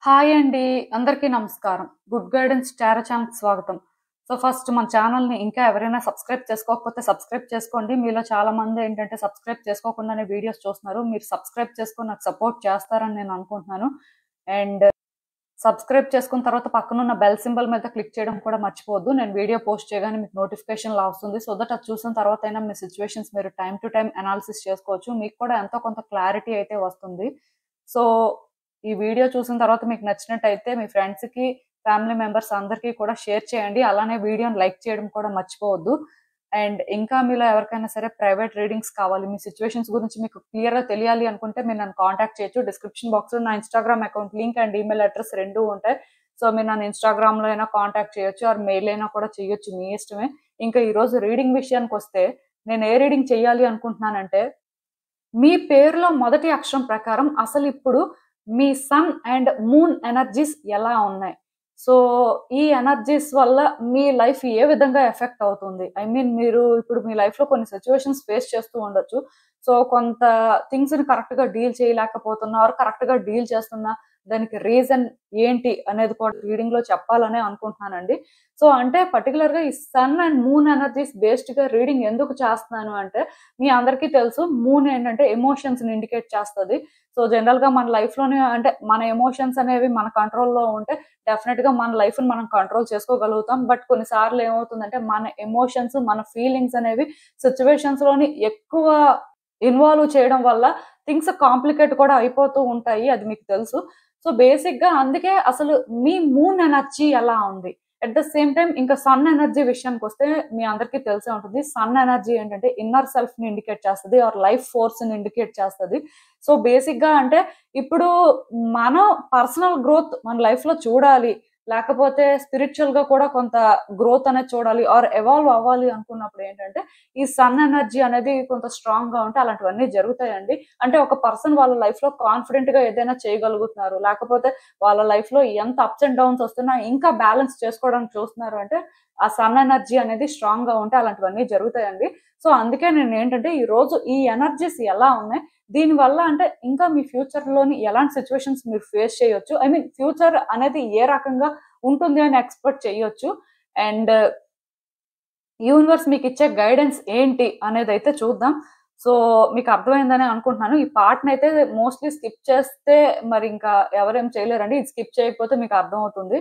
Hi అండి. అందరికీ నమస్కారం. గుడ్ గైడెన్స్ టారో ఛానల్‌కి స్వాగతం. సో, ఫస్ట్ మన ఛానల్‌ని ఇంకా ఎవరైనా సబ్స్క్రైబ్ చేసుకోకపోతే సబ్స్క్రైబ్ చేసుకోండి. మీలో చాలామంది ఏంటంటే సబ్స్క్రైబ్ చేసుకోకుండానే వీడియోస్ చూస్తున్నారు. మీరు సబ్స్క్రైబ్ చేసుకొని నాకు సపోర్ట్ చేస్తారని నేను అనుకుంటున్నాను. అండ్ సబ్స్క్రైబ్ చేసుకున్న తర్వాత పక్కనున్న బెల్ సింబల్ మీద క్లిక్ చేయడం కూడా మర్చిపోవద్దు. నేను వీడియో పోస్ట్ చేయగానే మీకు నోటిఫికేషన్‌లా వస్తుంది. సో దట్ అది చూసిన తర్వాతైనా మీ సిట్యుయేషన్స్ మీరు టైమ్ టు టైమ్ అనాలిసిస్ చేసుకోవచ్చు. మీకు కూడా ఎంతో కొంత క్లారిటీ అయితే వస్తుంది. సో, ఈ వీడియో చూసిన తర్వాత మీకు నచ్చినట్టయితే మీ ఫ్రెండ్స్‌కి, ఫ్యామిలీ మెంబర్స్ అందరికీ కూడా షేర్ చేయండి. అలానే వీడియోని లైక్ చేయడం కూడా మర్చిపోవద్దు. అండ్ ఇంకా మీలో ఎవరికైనా సరే ప్రైవేట్ రీడింగ్స్ కావాలి, మీ సిట్యుయేషన్స్ గురించి మీకు క్లియర్‌గా తెలియాలి అనుకుంటే మీరు నన్ను కాంటాక్ట్ చేయొచ్చు. డిస్క్రిప్షన్ బాక్స్‌లో నా Instagram account link and email address 2 ఉంటాయి. సో, మీరు నన్ను ఇన్‌స్టాగ్రామ్‌లో అయినా కాంటాక్ట్ చేయొచ్చు ఆర్ మెయిల్ అయినా కూడా చేయొచ్చు. మీ ఇష్టమే. ఇంకా ఈరోజు రీడింగ్ విషయానికొస్తే నేను ఏ రీడింగ్ చేయాలి అనుకుంటున్నానంటే, మీ పేరులో మొదటి అక్షరం ప్రకారం అసలిప్పుడు మీ సన్ అండ్ మూన్ ఎనర్జీస్ ఎలా ఉన్నాయి? సో, ఈ ఎనర్జీస్ వల్ల మీ లైఫ్ ఏ విధంగా ఎఫెక్ట్ అవుతుంది? ఐ మీన్ మీరు ఇప్పుడు మీ లైఫ్‌లో కొన్ని సిట్యుయేషన్స్ ఫేస్ చేస్తూ ఉండొచ్చు. సో, కొంత థింగ్స్‌ని కరెక్ట్‌గా డీల్ చేయలేకపోతున్నా ఆర్ కరెక్ట్‌గా డీల్ చేస్తున్నా దానికి రీజన్ ఏంటి అనేది కూడా రీడింగ్‌లో చెప్పాలనే అనుకుంటున్నానండి. సో, అంటే పర్టిక్యులర్‌గా ఈ సన్ అండ్ మూన్ ఎనర్జీస్ బేస్డ్‌గా రీడింగ్ ఎందుకు చేస్తున్నాను అంటే, మీ అందరికీ తెలుసు మూన్ ఏంటంటే ఎమోషన్స్‌ని ఇండికేట్ చేస్తది. సో, జనరల్‌గా మన లైఫ్‌లోనే అంటే మన ఎమోషన్స్ అనేవి మన కంట్రోల్‌లో ఉంటే డెఫినిట్‌గా మన లైఫ్‌ని మనం కంట్రోల్ చేసుకోగలుగుతాం. బట్ కొన్నిసార్లు ఏమవుతుందంటే మన ఎమోషన్స్, మన ఫీలింగ్స్ అనేవి సిట్యుయేషన్స్‌లోని ఎక్కువ ఇన్వాల్వ్ చేయడం వల్ల థింగ్స్ కాంప్లికేట్ కూడా అయిపోతూ ఉంటాయి. అది మీకు తెలుసు. సో, బేసిక్‌గా అందుకే అసలు మీ మూన్ ఎనర్జీ ఎలా ఉంది? అట్ ద సేమ్ టైమ్ ఇంకా సన్ ఎనర్జీ విషయానికొస్తే మీ అందరికీ తెలిసే ఉంటుంది. సన్ ఎనర్జీ ఏంటంటే ఇన్నర్ సెల్ఫ్‌ని ఇండికేట్ చేస్తది ఆర్ లైఫ్ ఫోర్స్‌ని ఇండికేట్ చేస్తది. సో, బేసిక్‌గా అంటే ఇప్పుడు మనం పర్సనల్ గ్రోత్ మన లైఫ్‌లో చూడాలి. లేకపోతే స్పిరిచ్యువల్‌గా కూడా కొంత గ్రోత్ అనేది చూడాలి ఆర్ ఎవాల్వ్ అవ్వాలి అనుకున్నప్పుడు ఏంటంటే, ఈ సన్ ఎనర్జీ అనేది కొంత స్ట్రాంగ్‌గా ఉంటే అలాంటివన్నీ జరుగుతాయండి. అంటే ఒక పర్సన్ వాళ్ళ లైఫ్‌లో కాన్ఫిడెంట్‌గా ఏదైనా చేయగలుగుతున్నారు. లేకపోతే వాళ్ళ లైఫ్‌లో ఎంత అప్స్ అండ్ డౌన్స్ వస్తున్నా ఇంకా బ్యాలెన్స్ చేసుకోవడానికి చూస్తున్నారు అంటే, ఆ సన్ ఎనర్జీ అనేది స్ట్రాంగ్‌గా ఉంటే అలాంటివన్నీ జరుగుతాయండి. సో, అందుకే నేనేంటంటే ఈరోజు ఈ ఎనర్జీస్ ఎలా ఉన్నాయి? దీనివల్ల అంటే ఇంకా మీ ఫ్యూచర్‌లోని ఎలాంటి సిట్యుయేషన్స్ మీరు ఫేస్ చేయొచ్చు? ఐ మీన్ ఫ్యూచర్ అనేది ఏ రకంగా ఉంటుంది అని ఎక్స్‌పెక్ట్ చేయొచ్చు. అండ్ యూనివర్స్ మీకిచ్చే గైడెన్స్ ఏంటి అనేదైతే చూద్దాం. సో, మీకు అర్థమైందనే అనుకుంటున్నాను. ఈ పార్ట్‌నైతే మోస్ట్‌లీ స్కిప్ చేస్తే మరి ఇంకా ఎవరేం చేయలేరండి. ఇది స్కిప్ చేయకపోతే మీకు అర్థమవుతుంది.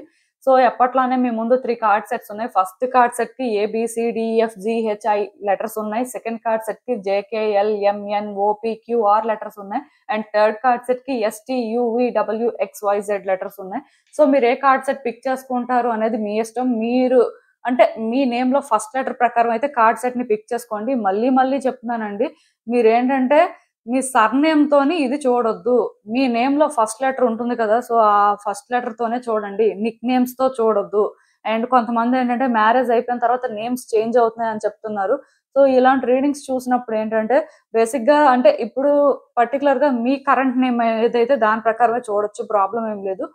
సో, ఎప్పట్లానే మీ ముందు 3 కార్డ్ సెట్స్ ఉన్నాయి. ఫస్ట్ కార్డ్ సెట్‌కి ఏబీసీడీఎఫ్‌జీహెచ్ఐ లెటర్స్ ఉన్నాయి. సెకండ్ కార్డ్ సెట్‌కి జేకేఎల్ఎంఎన్ఓపీక్యూఆర్ లెటర్స్ ఉన్నాయి. అండ్ థర్డ్ కార్డ్ సెట్‌కి ఎస్టీయూవీడబ్ల్యూఎక్స్‌వైజెడ్ లెటర్స్ ఉన్నాయి. సో, మీరు ఏ కార్డ్ సెట్ పిక్ చేసుకుంటారు అనేది మీ ఇష్టం. మీరు అంటే మీ నేమ్‌లో ఫస్ట్ లెటర్ ప్రకారం అయితే కార్డ్ సెట్‌ని పిక్ చేసుకోండి. మళ్ళీ మళ్ళీ చెప్తున్నానండి. మీరేంటంటే మీ సర్‌నేమ్‌తోని ఇది చూడొద్దు. మీ నేమ్‌లో ఫస్ట్ లెటర్ ఉంటుంది కదా! సో, ఆ ఫస్ట్ లెటర్‌తోనే చూడండి. నిక్ నేమ్స్‌తో చూడొద్దు. అండ్ కొంతమందేంటంటే మ్యారేజ్ అయిపోయిన తర్వాత నేమ్స్ చేంజ్ అవుతున్నాయని చెప్తున్నారు. సో, ఇలాంటి రీడింగ్స్ చూసినప్పుడు ఏంటంటే బేసిక్‌గా అంటే ఇప్పుడు పర్టిక్యులర్‌గా మీ కరెంట్ నేమ్ ఏదైతే దాని ప్రకారమే చూడొచ్చు. ప్రాబ్లమ్ ఏం లేదు.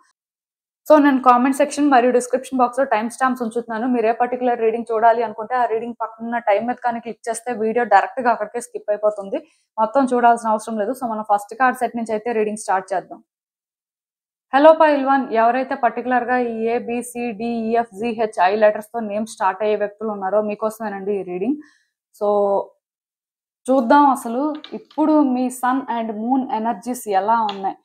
సో, నేను కామెంట్ సెక్షన్ మరియు డిస్క్రిప్షన్ బాక్స్‌లో టైమ్ స్టాంప్స్ ఉంచుతున్నాను. మీరు ఏ పర్టిక్యులర్ రీడింగ్ చూడాలి అనుకుంటే, ఆ రీడింగ్ పక్కనున్న టైమ్ మీద కానీ క్లిక్ చేస్తే వీడియో డైరెక్ట్‌గా అక్కడికే స్కిప్ అయిపోతుంది. మొత్తం చూడాల్సిన అవసరం లేదు. సో, మనం ఫస్ట్ కార్డ్ సెట్ నుంచి అయితే రీడింగ్ స్టార్ట్ చేద్దాం. హలో పైల్వాన్, ఎవరైతే పర్టిక్యులర్‌గా ఈ A, B, C, D, E, F, G, H, I లెటర్స్‌తో నేమ్ స్టార్ట్ అయ్యే వ్యక్తులు ఉన్నారో మీకోసమేనండి ఈ రీడింగ్. సో, చూద్దాం అసలు ఇప్పుడు మీ సన్ అండ్ మూన్ ఎనర్జీస్ ఎలా ఉన్నాయి?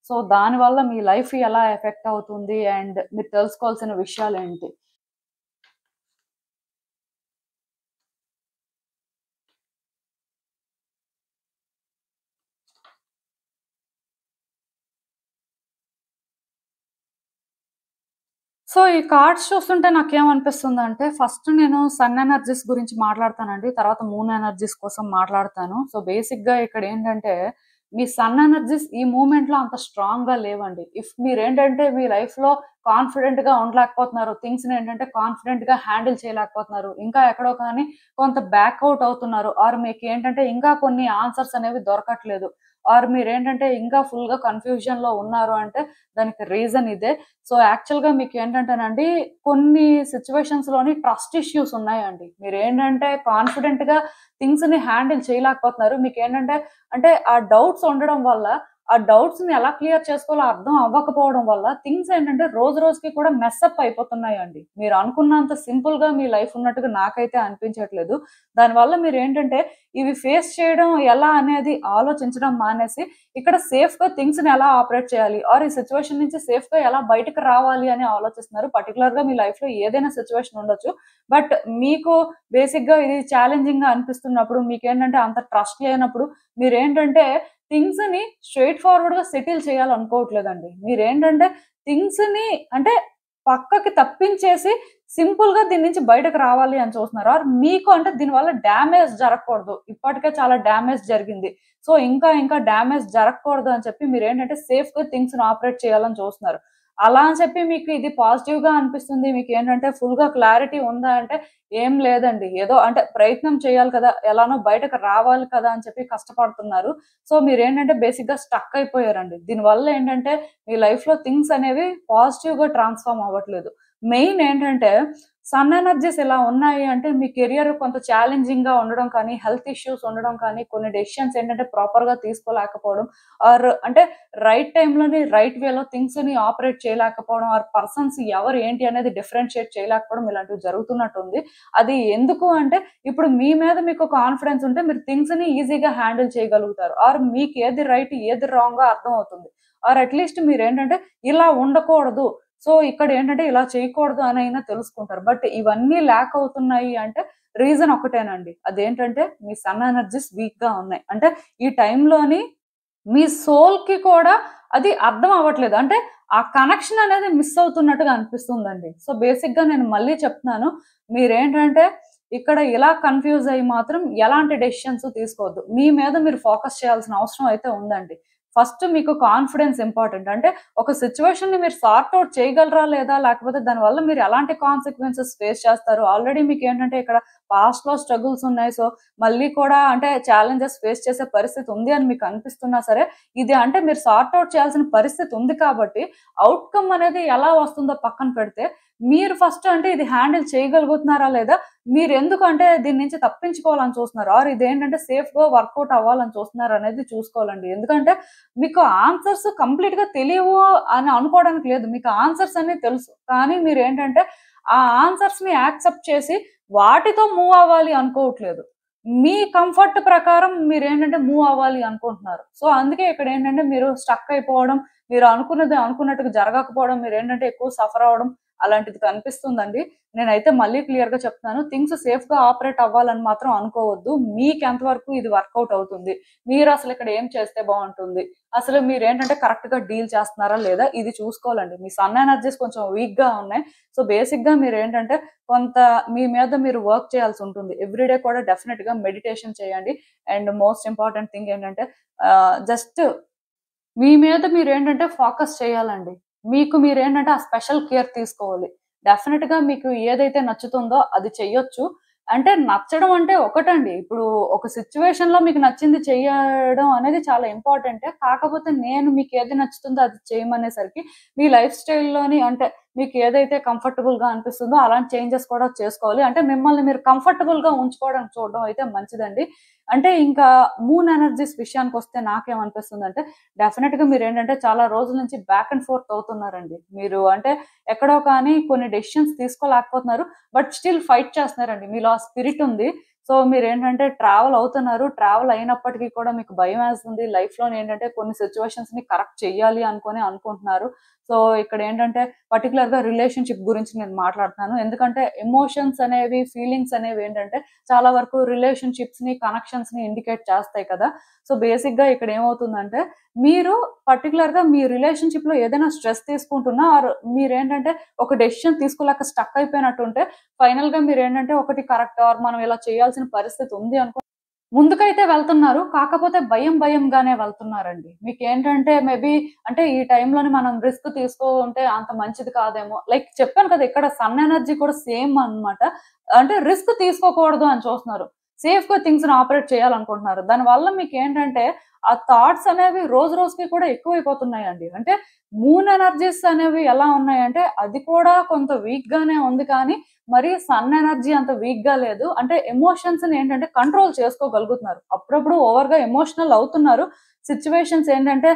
సో, దానివల్ల మీ లైఫ్ ఎలా ఎఫెక్ట్ అవుతుంది? అండ్ మీరు తెలుసుకోవాల్సిన విషయాలేంటి? సో, ఈ కార్డ్స్ చూస్తుంటే నాకేమనిపిస్తుందంటే, ఫస్ట్ నేను సన్ ఎనర్జీస్ గురించి మాట్లాడతానండి. తర్వాత మూన్ ఎనర్జీస్ కోసం మాట్లాడతాను. సో, బేసిక్‌గా ఇక్కడేంటంటే, మీ సన్ ఎనర్జీస్ ఈ మూవ్‌మెంట్‌లో అంత స్ట్రాంగ్‌గా లేవండి. ఇఫ్ మీరేంటంటే, మీ లైఫ్‌లో కాన్ఫిడెంట్‌గా ఉండలేకపోతున్నారు. థింగ్స్‌ని ఏంటంటే, కాన్ఫిడెంట్‌గా హ్యాండిల్ చేయలేకపోతున్నారు. ఇంకా ఎక్కడో కానీ కొంత బ్యాక్ ఔట్ అవుతున్నారు. ఆర్ మీకేంటంటే, ఇంకా కొన్ని ఆన్సర్స్ అనేవి దొరకట్లేదు. ఆర్ మీరేంటంటే, ఇంకా ఫుల్‌గా కన్‌ఫ్యూజన్‌లో ఉన్నారు అంటే, దానికి రీజన్ ఇదే. సో, యాక్చువల్‌గా మీకేంటంటేనండి, కొన్ని సిట్యుయేషన్స్‌లోని ట్రస్ట్ ఇష్యూస్ ఉన్నాయండి. మీరేంటంటే కాన్ఫిడెంట్‌గా థింగ్స్‌ని హ్యాండిల్ చేయలేకపోతున్నారు. మీకేంటంటే అంటే ఆ డౌట్స్ ఉండడం వల్ల ఆ డౌట్స్ ని ఎలా క్లియర్ చేసుకోవాలో అర్థం అవ్వకపోవడం వల్ల థింగ్స్ ఏంటంటే రోజు రోజుకి కూడా మెస్అప్ అయిపోతున్నాయండి. మీరు అనుకున్నంత సింపుల్ గా మీ లైఫ్ ఉన్నట్టుగా నాకైతే అనిపించట్లేదు. దానివల్ల మీరు ఏంటంటే ఇవి ఫేస్ చేయడం ఎలా అనేది ఆలోచించడం మానేసి ఇక్కడ సేఫ్ గా థింగ్స్ ని ఎలా ఆపరేట్ చేయాలి ఆర్ ఈ సిచ్యువేషన్ నుంచి సేఫ్ గా ఎలా బయటకు రావాలి అని ఆలోచిస్తున్నారు. పర్టికులర్ గా మీ లైఫ్ లో ఏదైనా సిచ్యువేషన్ ఉండొచ్చు. బట్ మీకు బేసిక్ గా ఇది ఛాలెంజింగ్ గా అనిపిస్తున్నప్పుడు, మీకేంటంటే అంత ట్రస్ట్ లేనప్పుడు మీరేంటంటే థింగ్స్ ని స్ట్రెయిట్ ఫార్వర్డ్ గా సెటిల్ చేయాలనుకోవట్లేదండి. మీరేంటంటే థింగ్స్ ని అంటే పక్కకి తప్పించేసి సింపుల్ గా దీని నుంచి బయటకు రావాలి అని చూస్తున్నారు. ఆర్ మీకు అంటే దీనివల్ల డ్యామేజ్ జరగకూడదు. ఇప్పటికే చాలా డ్యామేజ్ జరిగింది. సో ఇంకా ఇంకా డ్యామేజ్ జరగకూడదు అని చెప్పి మీరేంటంటే సేఫ్ గా థింగ్స్ ని ఆపరేట్ చేయాలని చూస్తున్నారు. అలా అని చెప్పి మీకు ఇది పాజిటివ్ గా అనిపిస్తుంది. మీకేంటంటే ఫుల్ గా క్లారిటీ ఉందా అంటే ఏం లేదండి. ఏదో అంటే ప్రయత్నం చేయాలి కదా! ఎలానో బయటకు రావాలి కదా! అని చెప్పి కష్టపడుతున్నారు. సో మీరేంటంటే బేసిక్‌గా స్టక్ అయిపోయారండి. దీనివల్ల ఏంటంటే మీ లైఫ్‌లో థింగ్స్ అనేవి పాజిటివ్‌గా ట్రాన్స్‌ఫార్మ్ అవ్వట్లేదు. మెయిన్ ఏంటంటే సన్ ఎనర్జీస్ ఇలా ఉన్నాయి అంటే మీ కెరియర్ కొంత ఛాలెంజింగ్‌గా ఉండడం కానీ, హెల్త్ ఇష్యూస్ ఉండడం కానీ, కొన్ని డెసిషన్స్ ఏంటంటే ప్రాపర్‌గా తీసుకోలేకపోవడం ఆర్ అంటే రైట్ టైమ్‌లోని రైట్ వేలో థింగ్స్‌ని ఆపరేట్ చేయలేకపోవడం ఆర్ పర్సన్స్ ఎవరు ఏంటి అనేది డిఫరెన్షియేట్ చేయలేకపోవడం ఇలాంటివి జరుగుతున్నట్టుంది. అది ఎందుకు అంటే ఇప్పుడు మీ మీద మీకు కాన్ఫిడెన్స్ ఉంటే మీరు థింగ్స్‌ని ఈజీగా హ్యాండిల్ చేయగలుగుతారు. ఆర్ మీకు ఏది రైట్, ఏది రాంగో అర్థమవుతుంది. ఆర్ అట్‌లీస్ట్ మీరేంటంటే ఇలా ఉండకూడదు. సో ఇక్కడ ఏంటంటే ఇలా చేయకూడదు అని అయినా తెలుసుకుంటారు. బట్ ఇవన్నీ ల్యాక్ అవుతున్నాయి అంటే రీజన్ ఒకటేనండి. అదేంటంటే మీ సన్ ఎనర్జీస్ వీక్‌గా ఉన్నాయి. అంటే ఈ టైంలోని మీ సోల్‌కి కూడా అది అర్థం అవ్వట్లేదు. అంటే ఆ కనెక్షన్ అనేది మిస్ అవుతున్నట్టుగా అనిపిస్తుందండి. సో బేసిక్‌గా నేను మళ్ళీ చెప్తున్నాను. మీరేంటంటే ఇక్కడ ఇలా కన్‌ఫ్యూజ్ అయ్యి మాత్రం ఎలాంటి డెసిషన్స్ తీసుకోవద్దు. మీ మీద మీరు ఫోకస్ చేయాల్సిన అవసరం అయితే ఉందండి. ఫస్ట్ మీకు కాన్ఫిడెన్స్ ఇంపార్టెంట్. అంటే ఒక సిట్యుయేషన్‌ని మీరు సార్ట్ ఔట్ చేయగలరా లేదా? లేకపోతే దానివల్ల మీరు ఎలాంటి కాన్సిక్వెన్సెస్ ఫేస్ చేస్తారు? ఆల్రెడీ మీకేంటంటే ఇక్కడ పాస్ట్‌లో స్ట్రగుల్స్ ఉన్నాయి. సో మళ్ళీ కూడా అంటే ఛాలెంజెస్ ఫేస్ చేసే పరిస్థితి ఉంది అని మీకు అనిపిస్తున్నా సరే, ఇది అంటే మీరు సార్ట్ ఔట్ చేయాల్సిన పరిస్థితి ఉంది కాబట్టి, ఔట్‌కమ్ అనేది ఎలా వస్తుందో పక్కన పెడితే, మీరు ఫస్ట్ అంటే ఇది హ్యాండిల్ చేయగలుగుతున్నారా లేదా? మీరెందుకు అంటే దీని నుంచి తప్పించుకోవాలని చూస్తున్నారు? ఆర్ ఇదేంటంటే సేఫ్‌గా వర్కౌట్ అవ్వాలని చూస్తున్నారు అనేది చూసుకోవాలండి. ఎందుకంటే మీకు ఆన్సర్స్ కంప్లీట్‌గా తెలియవు అని అనుకోవడానికి లేదు. మీకు ఆన్సర్స్ అన్నీ తెలుసు. కానీ మీరేంటంటే ఆ ఆన్సర్స్‌ని యాక్సెప్ట్ చేసి వాటితో మూవ్ అవ్వాలి అనుకోవట్లేదు. మీ కంఫర్ట్ ప్రకారం మీరేంటంటే మూవ్ అవ్వాలి అనుకుంటున్నారు. సో అందుకే ఇక్కడేంటంటే మీరు స్టక్ అయిపోవడం, మీరు అనుకున్నది అనుకున్నట్టుగా జరగకపోవడం, మీరేంటంటే ఎక్కువ సఫర్ అవ్వడం అలాంటిది కనిపిస్తుందండి. నేనైతే మళ్ళీ క్లియర్‌గా చెప్తున్నాను. థింగ్స్ సేఫ్‌గా ఆపరేట్ అవ్వాలని మాత్రం అనుకోవద్దు. మీకెంత వరకు ఇది వర్కౌట్ అవుతుంది? మీరసలు ఇక్కడ ఏం చేస్తే బావుంటుంది? అసలు మీరేంటంటే కరెక్ట్‌గా డీల్ చేస్తున్నారా లేదా? ఇది చూసుకోవాలండి. మీ సన్ ఎనర్జీస్ కొంచెం వీక్‌గా ఉన్నాయి. సో బేసిక్‌గా మీరేంటంటే కొంత మీ మీద మీరు వర్క్ చేయాల్సి ఉంటుంది. ఎవ్రీడే కూడా డెఫినిట్‌గా మెడిటేషన్ చేయండి. అండ్ మోస్ట్ ఇంపార్టెంట్ థింగ్ ఏంటంటే జస్ట్ మీ మీద మీరేంటంటే ఫోకస్ చేయాలండి. మీకు మీరేంటంటే ఆ స్పెషల్ కేర్ తీసుకోవాలి. డెఫినిట్‌గా మీకు ఏదైతే నచ్చుతుందో అది చెయ్యొచ్చు. అంటే నచ్చడం అంటే ఒకటండి. ఇప్పుడు ఒక సిట్యుయేషన్‌లో మీకు నచ్చింది చెయ్యడం అనేది చాలా ఇంపార్టెంటే. కాకపోతే నేను మీకేది నచ్చుతుందో అది చేయమనేసరికి మీ లైఫ్ స్టైల్‌లోని అంటే మీకు ఏదైతే కంఫర్టబుల్‌గా అనిపిస్తుందో అలాంటి చేంజెస్ కూడా చేసుకోవాలి. అంటే మిమ్మల్ని మీరు కంఫర్టబుల్‌గా ఉంచుకోవడానికి చూడడం అయితే మంచిదండి. అంటే ఇంకా మూన్ ఎనర్జీస్ విషయానికొస్తే నాకేమనిపిస్తుందంటే డెఫినిట్‌గా మీరేంటంటే చాలా రోజుల నుంచి బ్యాక్ అండ్ ఫోర్త్ అవుతున్నారండి. మీరు అంటే ఎక్కడో కానీ కొన్ని డెసిషన్స్ తీసుకోలేకపోతున్నారు. బట్ స్టిల్ ఫైట్ చేస్తున్నారండి. మీలో ఆ స్పిరిట్ ఉంది. సో మీరేంటంటే ట్రావెల్ అవుతున్నారు. ట్రావెల్ అయినప్పటికీ కూడా మీకు భయమేస్తుంది. లైఫ్‌లోని ఏంటంటే కొన్ని సిట్యుయేషన్స్‌ని కరెక్ట్ చెయ్యాలి అనుకుంటున్నారు. సో ఇక్కడేంటంటే పర్టిక్యులర్‌గా రిలేషన్‌షిప్ గురించి నేను మాట్లాడుతున్నాను. ఎందుకంటే ఎమోషన్స్ అనేవి, ఫీలింగ్స్ అనేవేంటంటే చాలా వరకు రిలేషన్‌షిప్స్‌ని, కనెక్షన్స్‌ని ఇండికేట్ చేస్తాయి కదా! సో బేసిక్‌గా ఇక్కడ ఏమవుతుందంటే మీరు పర్టిక్యులర్‌గా మీ రిలేషన్‌షిప్‌లో ఏదైనా స్ట్రెస్ తీసుకుంటున్నా ఆర్ మీరేంటంటే ఒక డెసిషన్ తీసుకోలేక స్టక్ అయిపోయినట్టుంటే ఫైనల్‌గా మీరేంటంటే ఒకటి కరెక్ట్ ఆర్ మనం ఇలా చేయాల్సిన పరిస్థితి ఉంది ముందుకైతే వెళ్తున్నారు. కాకపోతే భయంగానే వెళ్తున్నారండి. మీకేంటంటే మేబీ అంటే ఈ టైంలోని మనం రిస్క్ తీసుకుంటే అంత మంచిది కాదేమో. లైక్ చెప్పాను కదా! ఇక్కడ సన్ ఎనర్జీ కూడా సేమ్ అన్నమాట. అంటే రిస్క్ తీసుకోకూడదు అని చూస్తున్నారు. సేఫ్ గా థింగ్స్ ని ఆపరేట్ చేయాలనుకుంటున్నారు. దానివల్ల మీకు ఏంటంటే ఆ థాట్స్ అనేవి రోజు రోజుకి కూడా ఎక్కువైపోతున్నాయండి. అంటే మూన్ ఎనర్జీస్ అనేవి ఎలా ఉన్నాయంటే అది కూడా కొంత వీక్ గానే ఉంది, కానీ మరి సన్ ఎనర్జీ అంత వీక్ గా లేదు. అంటే ఎమోషన్స్ ని ఏంటంటే కంట్రోల్ చేసుకోగలుగుతున్నారు. అప్పుడప్పుడు ఓవర్ గా ఎమోషనల్ అవుతున్నారు. సిచ్యువేషన్స్ ఏంటంటే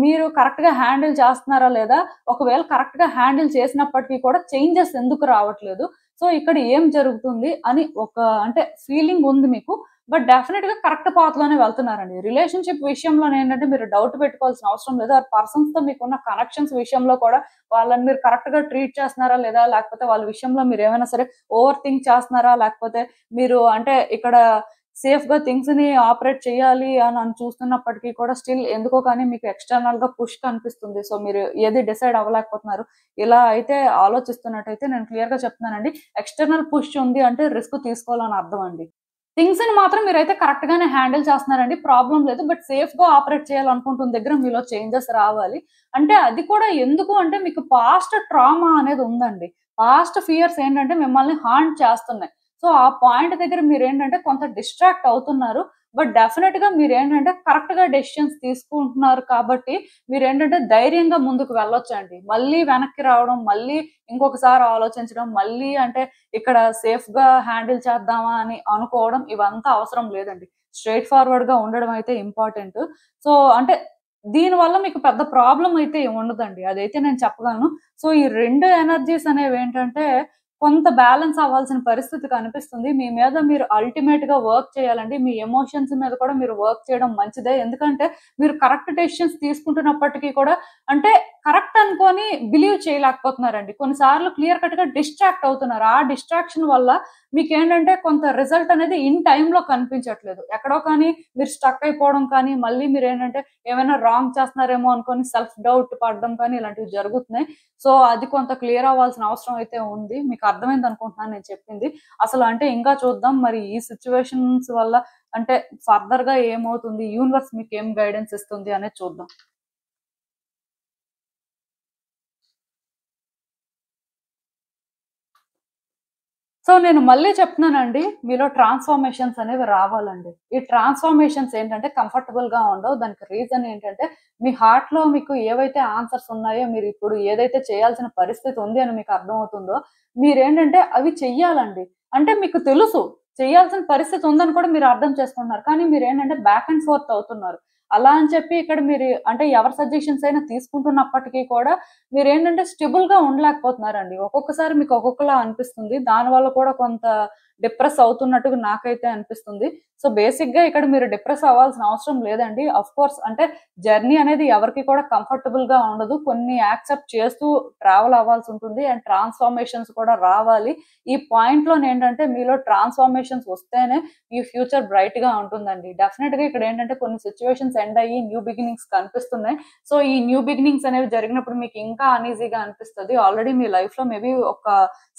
మీరు కరెక్ట్ గా హ్యాండిల్ చేస్తున్నారా లేదా, ఒకవేళ కరెక్ట్ గా హ్యాండిల్ చేసినప్పటికీ కూడా చేంజెస్ ఎందుకు రావట్లేదు, సో ఇక్కడ ఏం జరుగుతుంది అని ఒక అంటే ఫీలింగ్ ఉంది మీకు. బట్ డెఫినెట్ గా కరెక్ట్ పాత్ లోనే వెళ్తున్నారండి. రిలేషన్షిప్ విషయంలో ఏంటంటే మీరు డౌట్ పెట్టుకోవాల్సిన అవసరం లేదు. ఆ పర్సన్స్ తో మీకున్న కనెక్షన్స్ విషయంలో కూడా వాళ్ళని మీరు కరెక్ట్ గా ట్రీట్ చేస్తున్నారా లేదా, లేకపోతే వాళ్ళ విషయంలో మీరు ఏమైనా సరే ఓవర్ థింక్ చేస్తున్నారా, లేకపోతే మీరు అంటే ఇక్కడ సేఫ్ గా థింగ్స్ ని ఆపరేట్ చేయాలి అని చూస్తున్నప్పటికీ కూడా స్టిల్ ఎందుకో కానీ మీకు ఎక్స్టర్నల్ గా పుష్ కనిపిస్తుంది. సో మీరు ఏది డిసైడ్ అవ్వలేకపోతున్నారు. ఇలా అయితే ఆలోచిస్తున్నట్టయితే నేను క్లియర్ గా చెప్తున్నానండి, ఎక్స్టర్నల్ పుష్ ఉంది అంటే రిస్క్ తీసుకోవాలని అర్థం అండి. థింగ్స్ ని మాత్రం మీరైతే కరెక్ట్ గానే హ్యాండిల్ చేస్తున్నారండి. ప్రాబ్లమ్ లేదు. బట్ సేఫ్ గా ఆపరేట్ చేయాలనుకుంటున్న దగ్గర మీలో చేంజెస్ రావాలి. అంటే అది కూడా ఎందుకు అంటే మీకు పాస్ట్ ట్రామా అనేది ఉందండి. పాస్ట్ ఫియర్స్ ఏంటంటే మిమ్మల్ని హాంట్ చేస్తున్నాయి. సో ఆ పాయింట్ దగ్గర మీరేంటంటే కొంత డిస్ట్రాక్ట్ అవుతున్నారు. బట్ డెఫినెట్ గా మీరేంటంటే కరెక్ట్ గా డెసిషన్స్ తీసుకుంటున్నారు కాబట్టి మీరేంటంటే ధైర్యంగా ముందుకు వెళ్ళొచ్చండి. మళ్ళీ వెనక్కి రావడం, మళ్ళీ ఇంకొకసారి ఆలోచించడం, మళ్ళీ అంటే ఇక్కడ సేఫ్ గా హ్యాండిల్ చేద్దామా అని అనుకోవడం ఇవంతా అవసరం లేదండి. స్ట్రెయిట్ ఫార్వర్డ్ గా ఉండడం అయితే ఇంపార్టెంట్. సో అంటే దీని వల్ల మీకు పెద్ద ప్రాబ్లమ్ అయితే ఏమి ఉండదండి. అదైతే నేను చెప్పగలను. సో ఈ 2 ఎనర్జీస్ అనేవేంటంటే కొంత బ్యాలెన్స్ అవ్వాల్సిన పరిస్థితి కనిపిస్తుంది. మీ మీద మీరు అల్టిమేట్‌గా వర్క్ చేయాలండి. మీ ఎమోషన్స్ మీద కూడా మీరు వర్క్ చేయడం మంచిదే. ఎందుకంటే మీరు కరెక్ట్ డెసిషన్స్ తీసుకుంటున్నప్పటికీ కూడా అంటే కరెక్ట్ అనుకోని బిలీవ్ చేయలేకపోతున్నారండి. కొన్నిసార్లు క్లియర్ కట్‌గా డిస్ట్రాక్ట్ అవుతున్నారు. ఆ డిస్ట్రాక్షన్ వల్ల మీకేంటంటే కొంత రిజల్ట్ అనేది ఇన్ టైమ్‌లో కనిపించట్లేదు. ఎక్కడో కానీ మీరు స్టక్ అయిపోవడం కానీ, మళ్ళీ మీరేంటంటే ఏమైనా రాంగ్ చేస్తున్నారేమో అనుకోని సెల్ఫ్ డౌట్ పడడం కానీ ఇలాంటివి జరుగుతున్నాయి. సో అది కొంత క్లియర్ అవ్వాల్సిన అవసరం అయితే ఉంది. మీకు అర్థమైంది అనుకుంటున్నాను నేను చెప్పింది. అసలు అంటే ఇంకా చూద్దాం మరి ఈ సిట్యుయేషన్స్ వల్ల అంటే ఫర్దర్‌గా ఏమవుతుంది? యూనివర్స్ మీకేం గైడెన్స్ ఇస్తుంది అనేది చూద్దాం. సో నేను మళ్ళీ చెప్తున్నానండి, మీలో ట్రాన్స్‌ఫర్మేషన్స్ అనేవి రావాలండి. ఈ ట్రాన్స్‌ఫర్మేషన్స్ ఏంటంటే కంఫర్టబుల్‌గా ఉండవు. దానికి రీజన్ ఏంటంటే మీ హార్ట్‌లో మీకు ఏవైతే ఆన్సర్స్ ఉన్నాయో, మీరిప్పుడు ఏదైతే చేయాల్సిన పరిస్థితి ఉంది అని మీకు అర్థమవుతుందో, మీరేంటంటే అవి చెయ్యాలండి. అంటే మీకు తెలుసు చేయాల్సిన పరిస్థితి ఉందని కూడా మీరు అర్థం చేసుకుంటున్నారు. కానీ మీరేంటంటే బ్యాక్ అండ్ ఫోర్త్ అవుతున్నారు. అలా అని చెప్పి ఇక్కడ మీరు అంటే ఎవరి సజెషన్స్ అయినా తీసుకుంటున్నప్పటికీ కూడా మీరేంటంటే స్టెబుల్‌గా ఉండలేకపోతున్నారండి. ఒక్కొక్కసారి మీకు ఒక్కొక్కలా అనిపిస్తుంది. దానివల్ల కూడా కొంత డిప్రెస్ అవుతున్నట్టుగా నాకైతే అనిపిస్తుంది. సో, బేసిక్‌గా ఇక్కడ మీరు డిప్రెస్ అవ్వాల్సిన అవసరం లేదండి. ఆఫ్‌కోర్స్ అంటే జర్నీ అనేది ఎవరికీ కూడా కంఫర్టబుల్‌గా ఉండదు. కొన్ని యాక్సెప్ట్ చేస్తూ ట్రావెల్ అవ్వాల్సుంటుంది. అండ్ ట్రాన్స్‌ఫర్మేషన్స్ కూడా రావాలి. ఈ పాయింట్‌లోనేంటంటే మీలో ట్రాన్స్‌ఫర్మేషన్స్ వస్తేనే మీ ఫ్యూచర్ బ్రైట్‌గా ఉంటుందండి. డెఫినిట్‌గా ఇక్కడేంటంటే కొన్ని సిట్యుయేషన్స్ ఎండ్ అయ్యి న్యూ బిగినింగ్స్ కనిపిస్తున్నాయి. సో, ఈ న్యూ బిగినింగ్స్ అనేవి జరిగినప్పుడు మీకు ఇంకా అన్‌ఈజీగా అనిపిస్తది. ఆల్రెడీ మీ లైఫ్‌లో మేబీ ఒక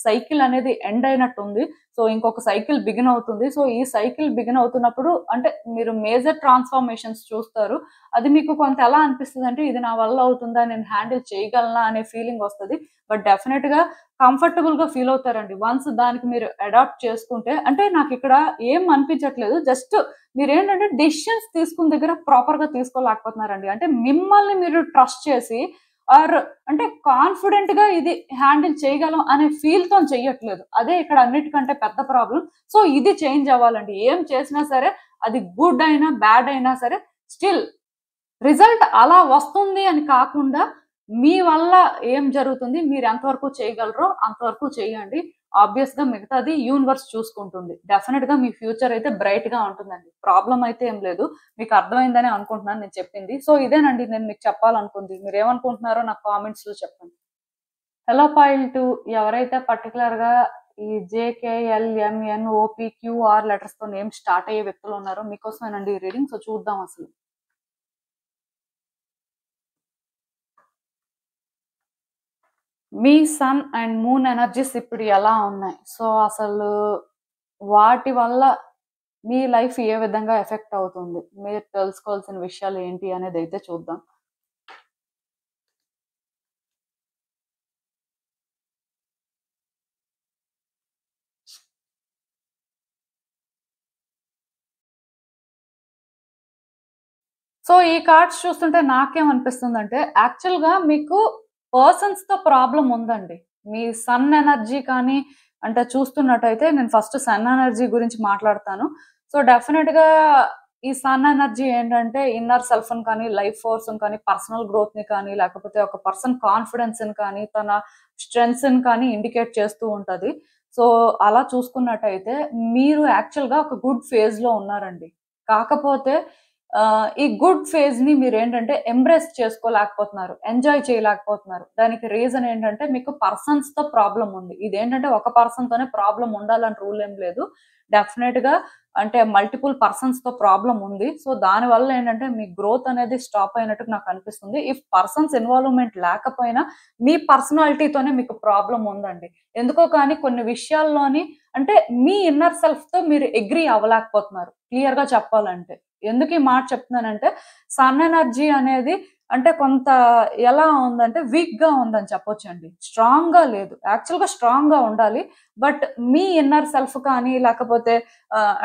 సైకిల్ అనేది ఎండ్ అయినట్టుంది. సో, ఇంకొక సైకిల్ బిగిన్ అవుతుంది. సో, ఈ సైకిల్ బిగిన్ అవుతున్నప్పుడు అంటే మీరు మేజర్ ట్రాన్స్‌ఫర్మేషన్స్ చూస్తారు. అది మీకు కొంత ఎలా అనిపిస్తదంటే ఇది నా వల్ల అవుతుందా? నేను హ్యాండిల్ చేయగలనా? అనే ఫీలింగ్ వస్తది. బట్ డెఫినిట్‌గా కంఫర్టబుల్‌గా ఫీల్ అవుతారండి. వన్స్ దానికి మీరు అడాప్ట్ చేసుకుంటే అంటే నాకిక్కడ ఏం అనిపించట్లేదు. జస్ట్ మీరేంటంటే డెసిషన్స్ తీసుకున్న దగ్గర ప్రాపర్‌గా తీసుకోలేకపోతున్నారండి. అంటే మిమ్మల్ని మీరు ట్రస్ట్ చేసి ఆర్ అంటే కాన్ఫిడెంట్‌గా ఇది హ్యాండిల్ చేయగలం అనే ఫీల్‌తోని చెయ్యట్లేదు. అదే ఇక్కడ అన్నిటికంటే పెద్ద ప్రాబ్లమ్. సో, ఇది చేంజ్ అవ్వాలండి. ఏం చేసినా సరే అది గుడ్ అయినా, బ్యాడ్ అయినా సరే స్టిల్ రిజల్ట్ అలా వస్తుంది అని కాకుండా, మీ వల్ల ఏం జరుగుతుంది, మీరు ఎంతవరకు చేయగలరో అంతవరకు చేయండి. ఆబ్వియస్‌గా మిగతాది యూనివర్స్ చూసుకుంటుంది. డెఫినిట్‌గా మీ ఫ్యూచర్ అయితే బ్రైట్‌గా ఉంటుందండి. ప్రాబ్లమ్ అయితే ఏం లేదు. మీకు అర్థమైందనే అనుకుంటున్నాను నేను చెప్పింది. సో, ఇదేనండి నేను మీకు చెప్పాలనుకుంది. మీరేమనుకుంటున్నారో నాకు కామెంట్స్‌లో చెప్పండి. హలో పాయిల్ 2 ఎవరైతే పర్టిక్యులర్‌గా ఈ జేకేఎల్ఎంఎన్ఓపీక్యూఆర్ లెటర్స్‌తో నేమ్స్ స్టార్ట్ అయ్యే వ్యక్తులు ఉన్నారో మీకోసమేనండి ఈ రీడింగ్. సో, చూద్దాం అసలు. మీ సన్ అండ్ మూన్ ఎనర్జీస్ ఇప్పుడు ఎలా ఉన్నాయి? సో, అసలు వాటి వల్ల మీ లైఫ్ ఏ విధంగా ఎఫెక్ట్ అవుతుంది? మీరు తెలుసుకోవాల్సిన విషయాలు ఏంటి అనేదైతే చూద్దాం. సో ఈ కార్డ్స్ చూస్తుంటే నాకేమనిపిస్తుందంటే యాక్చువల్‌గా మీకు పర్సన్స్‌తో ప్రాబ్లమ్ ఉందండి. మీ సన్ ఎనర్జీ కానీ అంటే చూస్తున్నట్టయితే నేను ఫస్ట్ సన్ ఎనర్జీ గురించి మాట్లాడతాను. సో డెఫినిట్‌గా ఈ సన్ ఎనర్జీ ఏంటంటే ఇన్నర్ సెల్ఫ్‌ని కానీ, లైఫ్ ఫోర్స్‌ని కానీ, పర్సనల్ గ్రోత్‌ని కానీ, లేకపోతే ఒక పర్సన్ కాన్ఫిడెన్స్‌ని కానీ, తన స్ట్రెంగ్త్స్‌ని కానీ ఇండికేట్ చేస్తూ ఉంటది. సో అలా చూసుకున్నట్టయితే మీరు యాక్చువల్‌గా ఒక గుడ్ ఫేజ్‌లో ఉన్నారండి. కాకపోతే ఈ గుడ్ ఫేజ్‌ని మీరేంటంటే ఎంబ్రేస్ చేసుకోలేకపోతున్నారు. ఎంజాయ్ చేయలేకపోతున్నారు. దానికి రీజన్ ఏంటంటే మీకు పర్సన్స్‌తో ప్రాబ్లమ్ ఉంది. ఇదేంటంటే ఒక పర్సన్‌తోనే ప్రాబ్లమ్ ఉండాలని రూల్ ఏం లేదు. డెఫినెట్‌గా అంటే మల్టిపుల్ పర్సన్స్‌తో ప్రాబ్లమ్ ఉంది. సో దానివల్ల ఏంటంటే మీ గ్రోత్ అనేది స్టాప్ అయినట్టు నాకు అనిపిస్తుంది. ఇఫ్ పర్సన్స్ ఇన్వాల్వ్‌మెంట్ లేకపోయినా మీ పర్సనాలిటీతోనే మీకు ప్రాబ్లమ్ ఉందండి. ఎందుకో కానీ కొన్ని విషయాల్లోని అంటే మీ ఇన్నర్ సెల్ఫ్‌తో మీరు అగ్రీ అవ్వలేకపోతున్నారు. క్లియర్‌గా చెప్పాలంటే. ఎందుకు ఈ మాట చెప్తున్నానంటే, సన్ ఎనర్జీ అనేది అంటే కొంత ఎలా ఉందంటే వీక్‌గా ఉందని చెప్పొచ్చండి. స్ట్రాంగ్‌గా లేదు. యాక్చువల్‌గా స్ట్రాంగ్‌గా ఉండాలి. బట్ మీ ఇన్నర్ సెల్ఫ్ కానీ లేకపోతే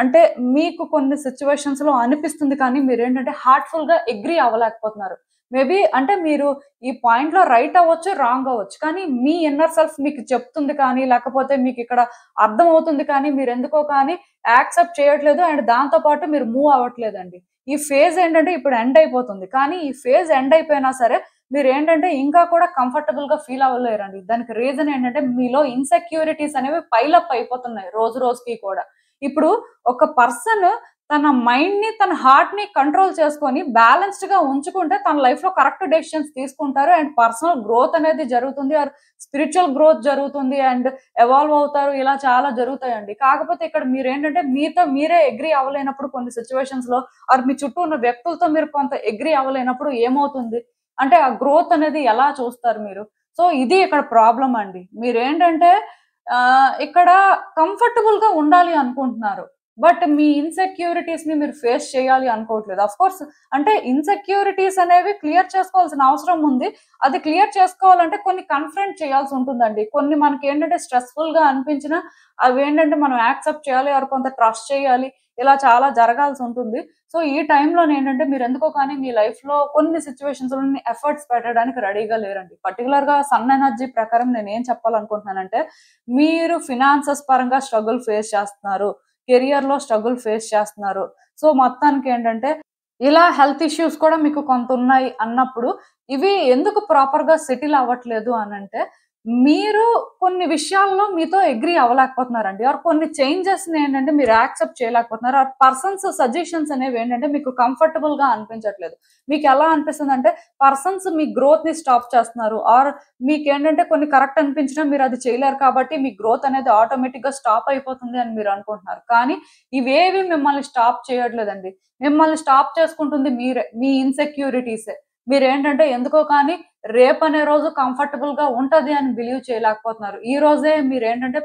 అంటే మీకు కొన్ని సిట్యుయేషన్స్‌లో అనిపిస్తుంది కానీ మీరేంటంటే హార్ట్‌ఫుల్‌గా అగ్రీ అవ్వలేకపోతున్నారు. మేబీ అంటే మీరు ఈ పాయింట్‌లో రైట్ అవ్వచ్చు, రాంగ్ అవ్వచ్చు. కానీ మీ ఇన్నర్ సెల్ఫ్ మీకు చెప్తుంది కానీ లేకపోతే మీకిక్కడ అర్థమవుతుంది కానీ మీరెందుకో కానీ యాక్సెప్ట్ చేయట్లేదు. అండ్ దాంతో పాటు మీరు మూవ్ అవ్వట్లేదండి. ఈ ఫేజ్ ఏంటంటే ఇప్పుడు ఎండ్ అయిపోతుంది. కానీ ఈ ఫేజ్ ఎండ్ అయిపోయినా సరే మీరేంటంటే ఇంకా కూడా కంఫర్టబుల్‌గా ఫీల్ అవ్వలేరండి. దానికి రీజన్ ఏంటంటే మీలో ఇన్‌సెక్యూరిటీస్ అనేవి పైల్ అప్ అయిపోతున్నాయి రోజు రోజుకి కూడా. ఇప్పుడు ఒక పర్సన్ తన మైండ్‌ని, తన హార్ట్‌ని కంట్రోల్ చేసుకొని బ్యాలెన్స్డ్‌గా ఉంచుకుంటే తన లైఫ్‌లో కరెక్ట్ డెసిషన్స్ తీసుకుంటారు. అండ్ పర్సనల్ గ్రోత్ అనేది జరుగుతుంది. ఆర్ స్పిరిచ్యువల్ గ్రోత్ జరుగుతుంది. అండ్ ఎవాల్వ్ అవుతారు. ఇలా చాలా జరుగుతాయండి. కాకపోతే ఇక్కడ మీరేంటంటే మీతో మీరే అగ్రీ అవ్వలేనప్పుడు కొన్ని సిట్యుయేషన్స్‌లో ఆర్ మీ చుట్టూ ఉన్న వ్యక్తులతో మీరు కొంత అగ్రీ అవ్వలేనప్పుడు ఏమవుతుంది? అంటే ఆ గ్రోత్ అనేది ఎలా చూస్తారు మీరు? సో ఇది ఇక్కడ ప్రాబ్లమ్ అండి. మీరేంటంటే ఇక్కడ కంఫర్టబుల్‌గా ఉండాలి అనుకుంటున్నారు. బట్ మీ ఇన్‌సెక్యూరిటీస్‌ని మీరు ఫేస్ చేయాలి అనుకోవట్లేదు. ఆఫ్‌కోర్స్ అంటే ఇన్‌సెక్యూరిటీస్ అనేవి క్లియర్ చేసుకోవాల్సిన అవసరం ఉంది. అది క్లియర్ చేసుకోవాలంటే కొన్ని కన్ఫ్రంట్ చేయాల్సి ఉంటుందండి. కొన్ని మనకేంటంటే స్ట్రెస్‌ఫుల్‌గా అనిపించినా అవేంటంటే మనం యాక్సెప్ట్ చేయాలి ఆర్ కొంత ట్రస్ట్ చేయాలి. ఇలా చాలా జరగాల్సి ఉంటుంది. సో ఈ టైంలోనేంటంటే మీరెందుకో కానీ మీ లైఫ్‌లో కొన్ని సిట్యుయేషన్స్‌లోని ఎఫర్ట్స్ పెట్టడానికి రెడీగా లేరండి. పర్టిక్యులర్‌గా సన్ ఎనర్జీ ప్రకారం నేనేం చెప్పాలనుకుంటున్నానంటే మీరు ఫినాన్సెస్ పరంగా స్ట్రగుల్ ఫేస్ చేస్తున్నారు. కెరియర్‌లో స్ట్రగుల్ ఫేస్ చేస్తున్నారు. సో మొత్తానికేంటంటే ఇలా హెల్త్ ఇష్యూస్ కూడా మీకు కొంతున్నాయి అన్నప్పుడు, ఇవి ఎందుకు ప్రాపర్‌గా సెటిల్ అవ్వట్లేదు అనంటే, మీరు కొన్ని విషయాల్లో మీతో అగ్రీ అవ్వలేకపోతున్నారండి. ఆర్ కొన్ని చేంజెస్‌ని ఏంటంటే మీరు యాక్సెప్ట్ చేయలేకపోతున్నారు. ఆర్ పర్సన్స్ సజెషన్స్ అనేవేంటంటే మీకు కంఫర్టబుల్‌గా అనిపించట్లేదు. మీకెలా అనిపిస్తుందంటే పర్సన్స్ మీ గ్రోత్‌ని స్టాప్ చేస్తున్నారు. ఆర్ మీకేంటంటే కొన్ని కరెక్ట్ అనిపించినా మీరది చేయలేరు కాబట్టి మీ గ్రోత్ అనేది ఆటోమేటిక్‌గా స్టాప్ అయిపోతుంది అని మీరు అనుకుంటున్నారు. కానీ ఇవేవి మిమ్మల్ని స్టాప్ చేయట్లేదండి. మిమ్మల్ని స్టాప్ చేసుకుంటుంది మీరే. మీ ఇన్‌సెక్యూరిటీసే. మీరేంటంటే ఎందుకో కానీ రేపనే రోజు కంఫర్టబుల్‌గా ఉంటది అని బిలీవ్ చేయలేకపోతున్నారు. ఈ రోజే మీరేంటంటే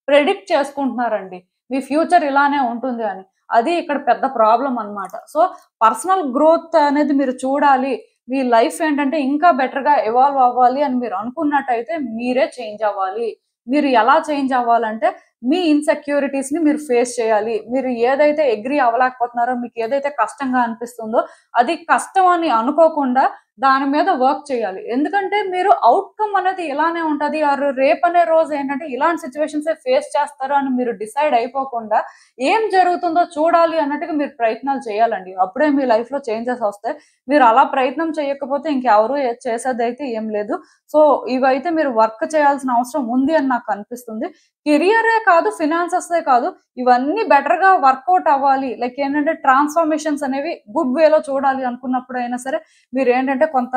ప్రెడిక్ట్ చేసుకుంటున్నారండి. మీ ఫ్యూచర్ ఇలానే ఉంటుంది అని. అది ఇక్కడ పెద్ద ప్రాబ్లమ్ అన్నమాట. సో, పర్సనల్ గ్రోత్ అనేది మీరు చూడాలి. మీ లైఫ్ ఏంటంటే ఇంకా బెటర్‌గా ఎవాల్వ్ అవ్వాలి అని మీరు అనుకున్నట్టయితే మీరే చేంజ్ అవ్వాలి. మీరు ఎలా చేంజ్ అవ్వాలంటే మీ ఇన్‌సెక్యూరిటీస్‌ని మీరు ఫేస్ చేయాలి. మీరు ఏదైతే అగ్రీ అవ్వలేకపోతున్నారో, మీకు ఏదైతే కష్టంగా అనిపిస్తుందో, అది కష్టం అని అనుకోకుండా దాని మీద వర్క్ చేయాలి. ఎందుకంటే మీరు ఔట్‌కమ్ అనేది ఇలానే ఉంటది. ఆర్ రేపనే రోజు ఏంటంటే ఇలాంటి సిట్యుయేషన్సే ఫేస్ చేస్తారు అని మీరు డిసైడ్ అయిపోకుండా, ఏం జరుగుతుందో చూడాలి అన్నట్టుగా మీరు ప్రయత్నాలు చేయాలండి. అప్పుడే మీ లైఫ్‌లో చేంజెస్ వస్తాయి. మీరు అలా ప్రయత్నం చేయకపోతే ఇంకెవరు చేసేదైతే ఏం లేదు. సో, ఇవైతే మీరు వర్క్ చేయాల్సిన అవసరం ఉంది అని నాకు అనిపిస్తుంది. కెరియరే కాదు, ఫినాన్సెసే కాదు. ఇవన్నీ బెటర్‌గా వర్కౌట్ అవ్వాలి. లైక్ ఏంటంటే ట్రాన్స్‌ఫర్మేషన్స్ అనేవి గుడ్ వేలో చూడాలి అనుకున్నప్పుడైనా సరే మీరేంటంటే కొంత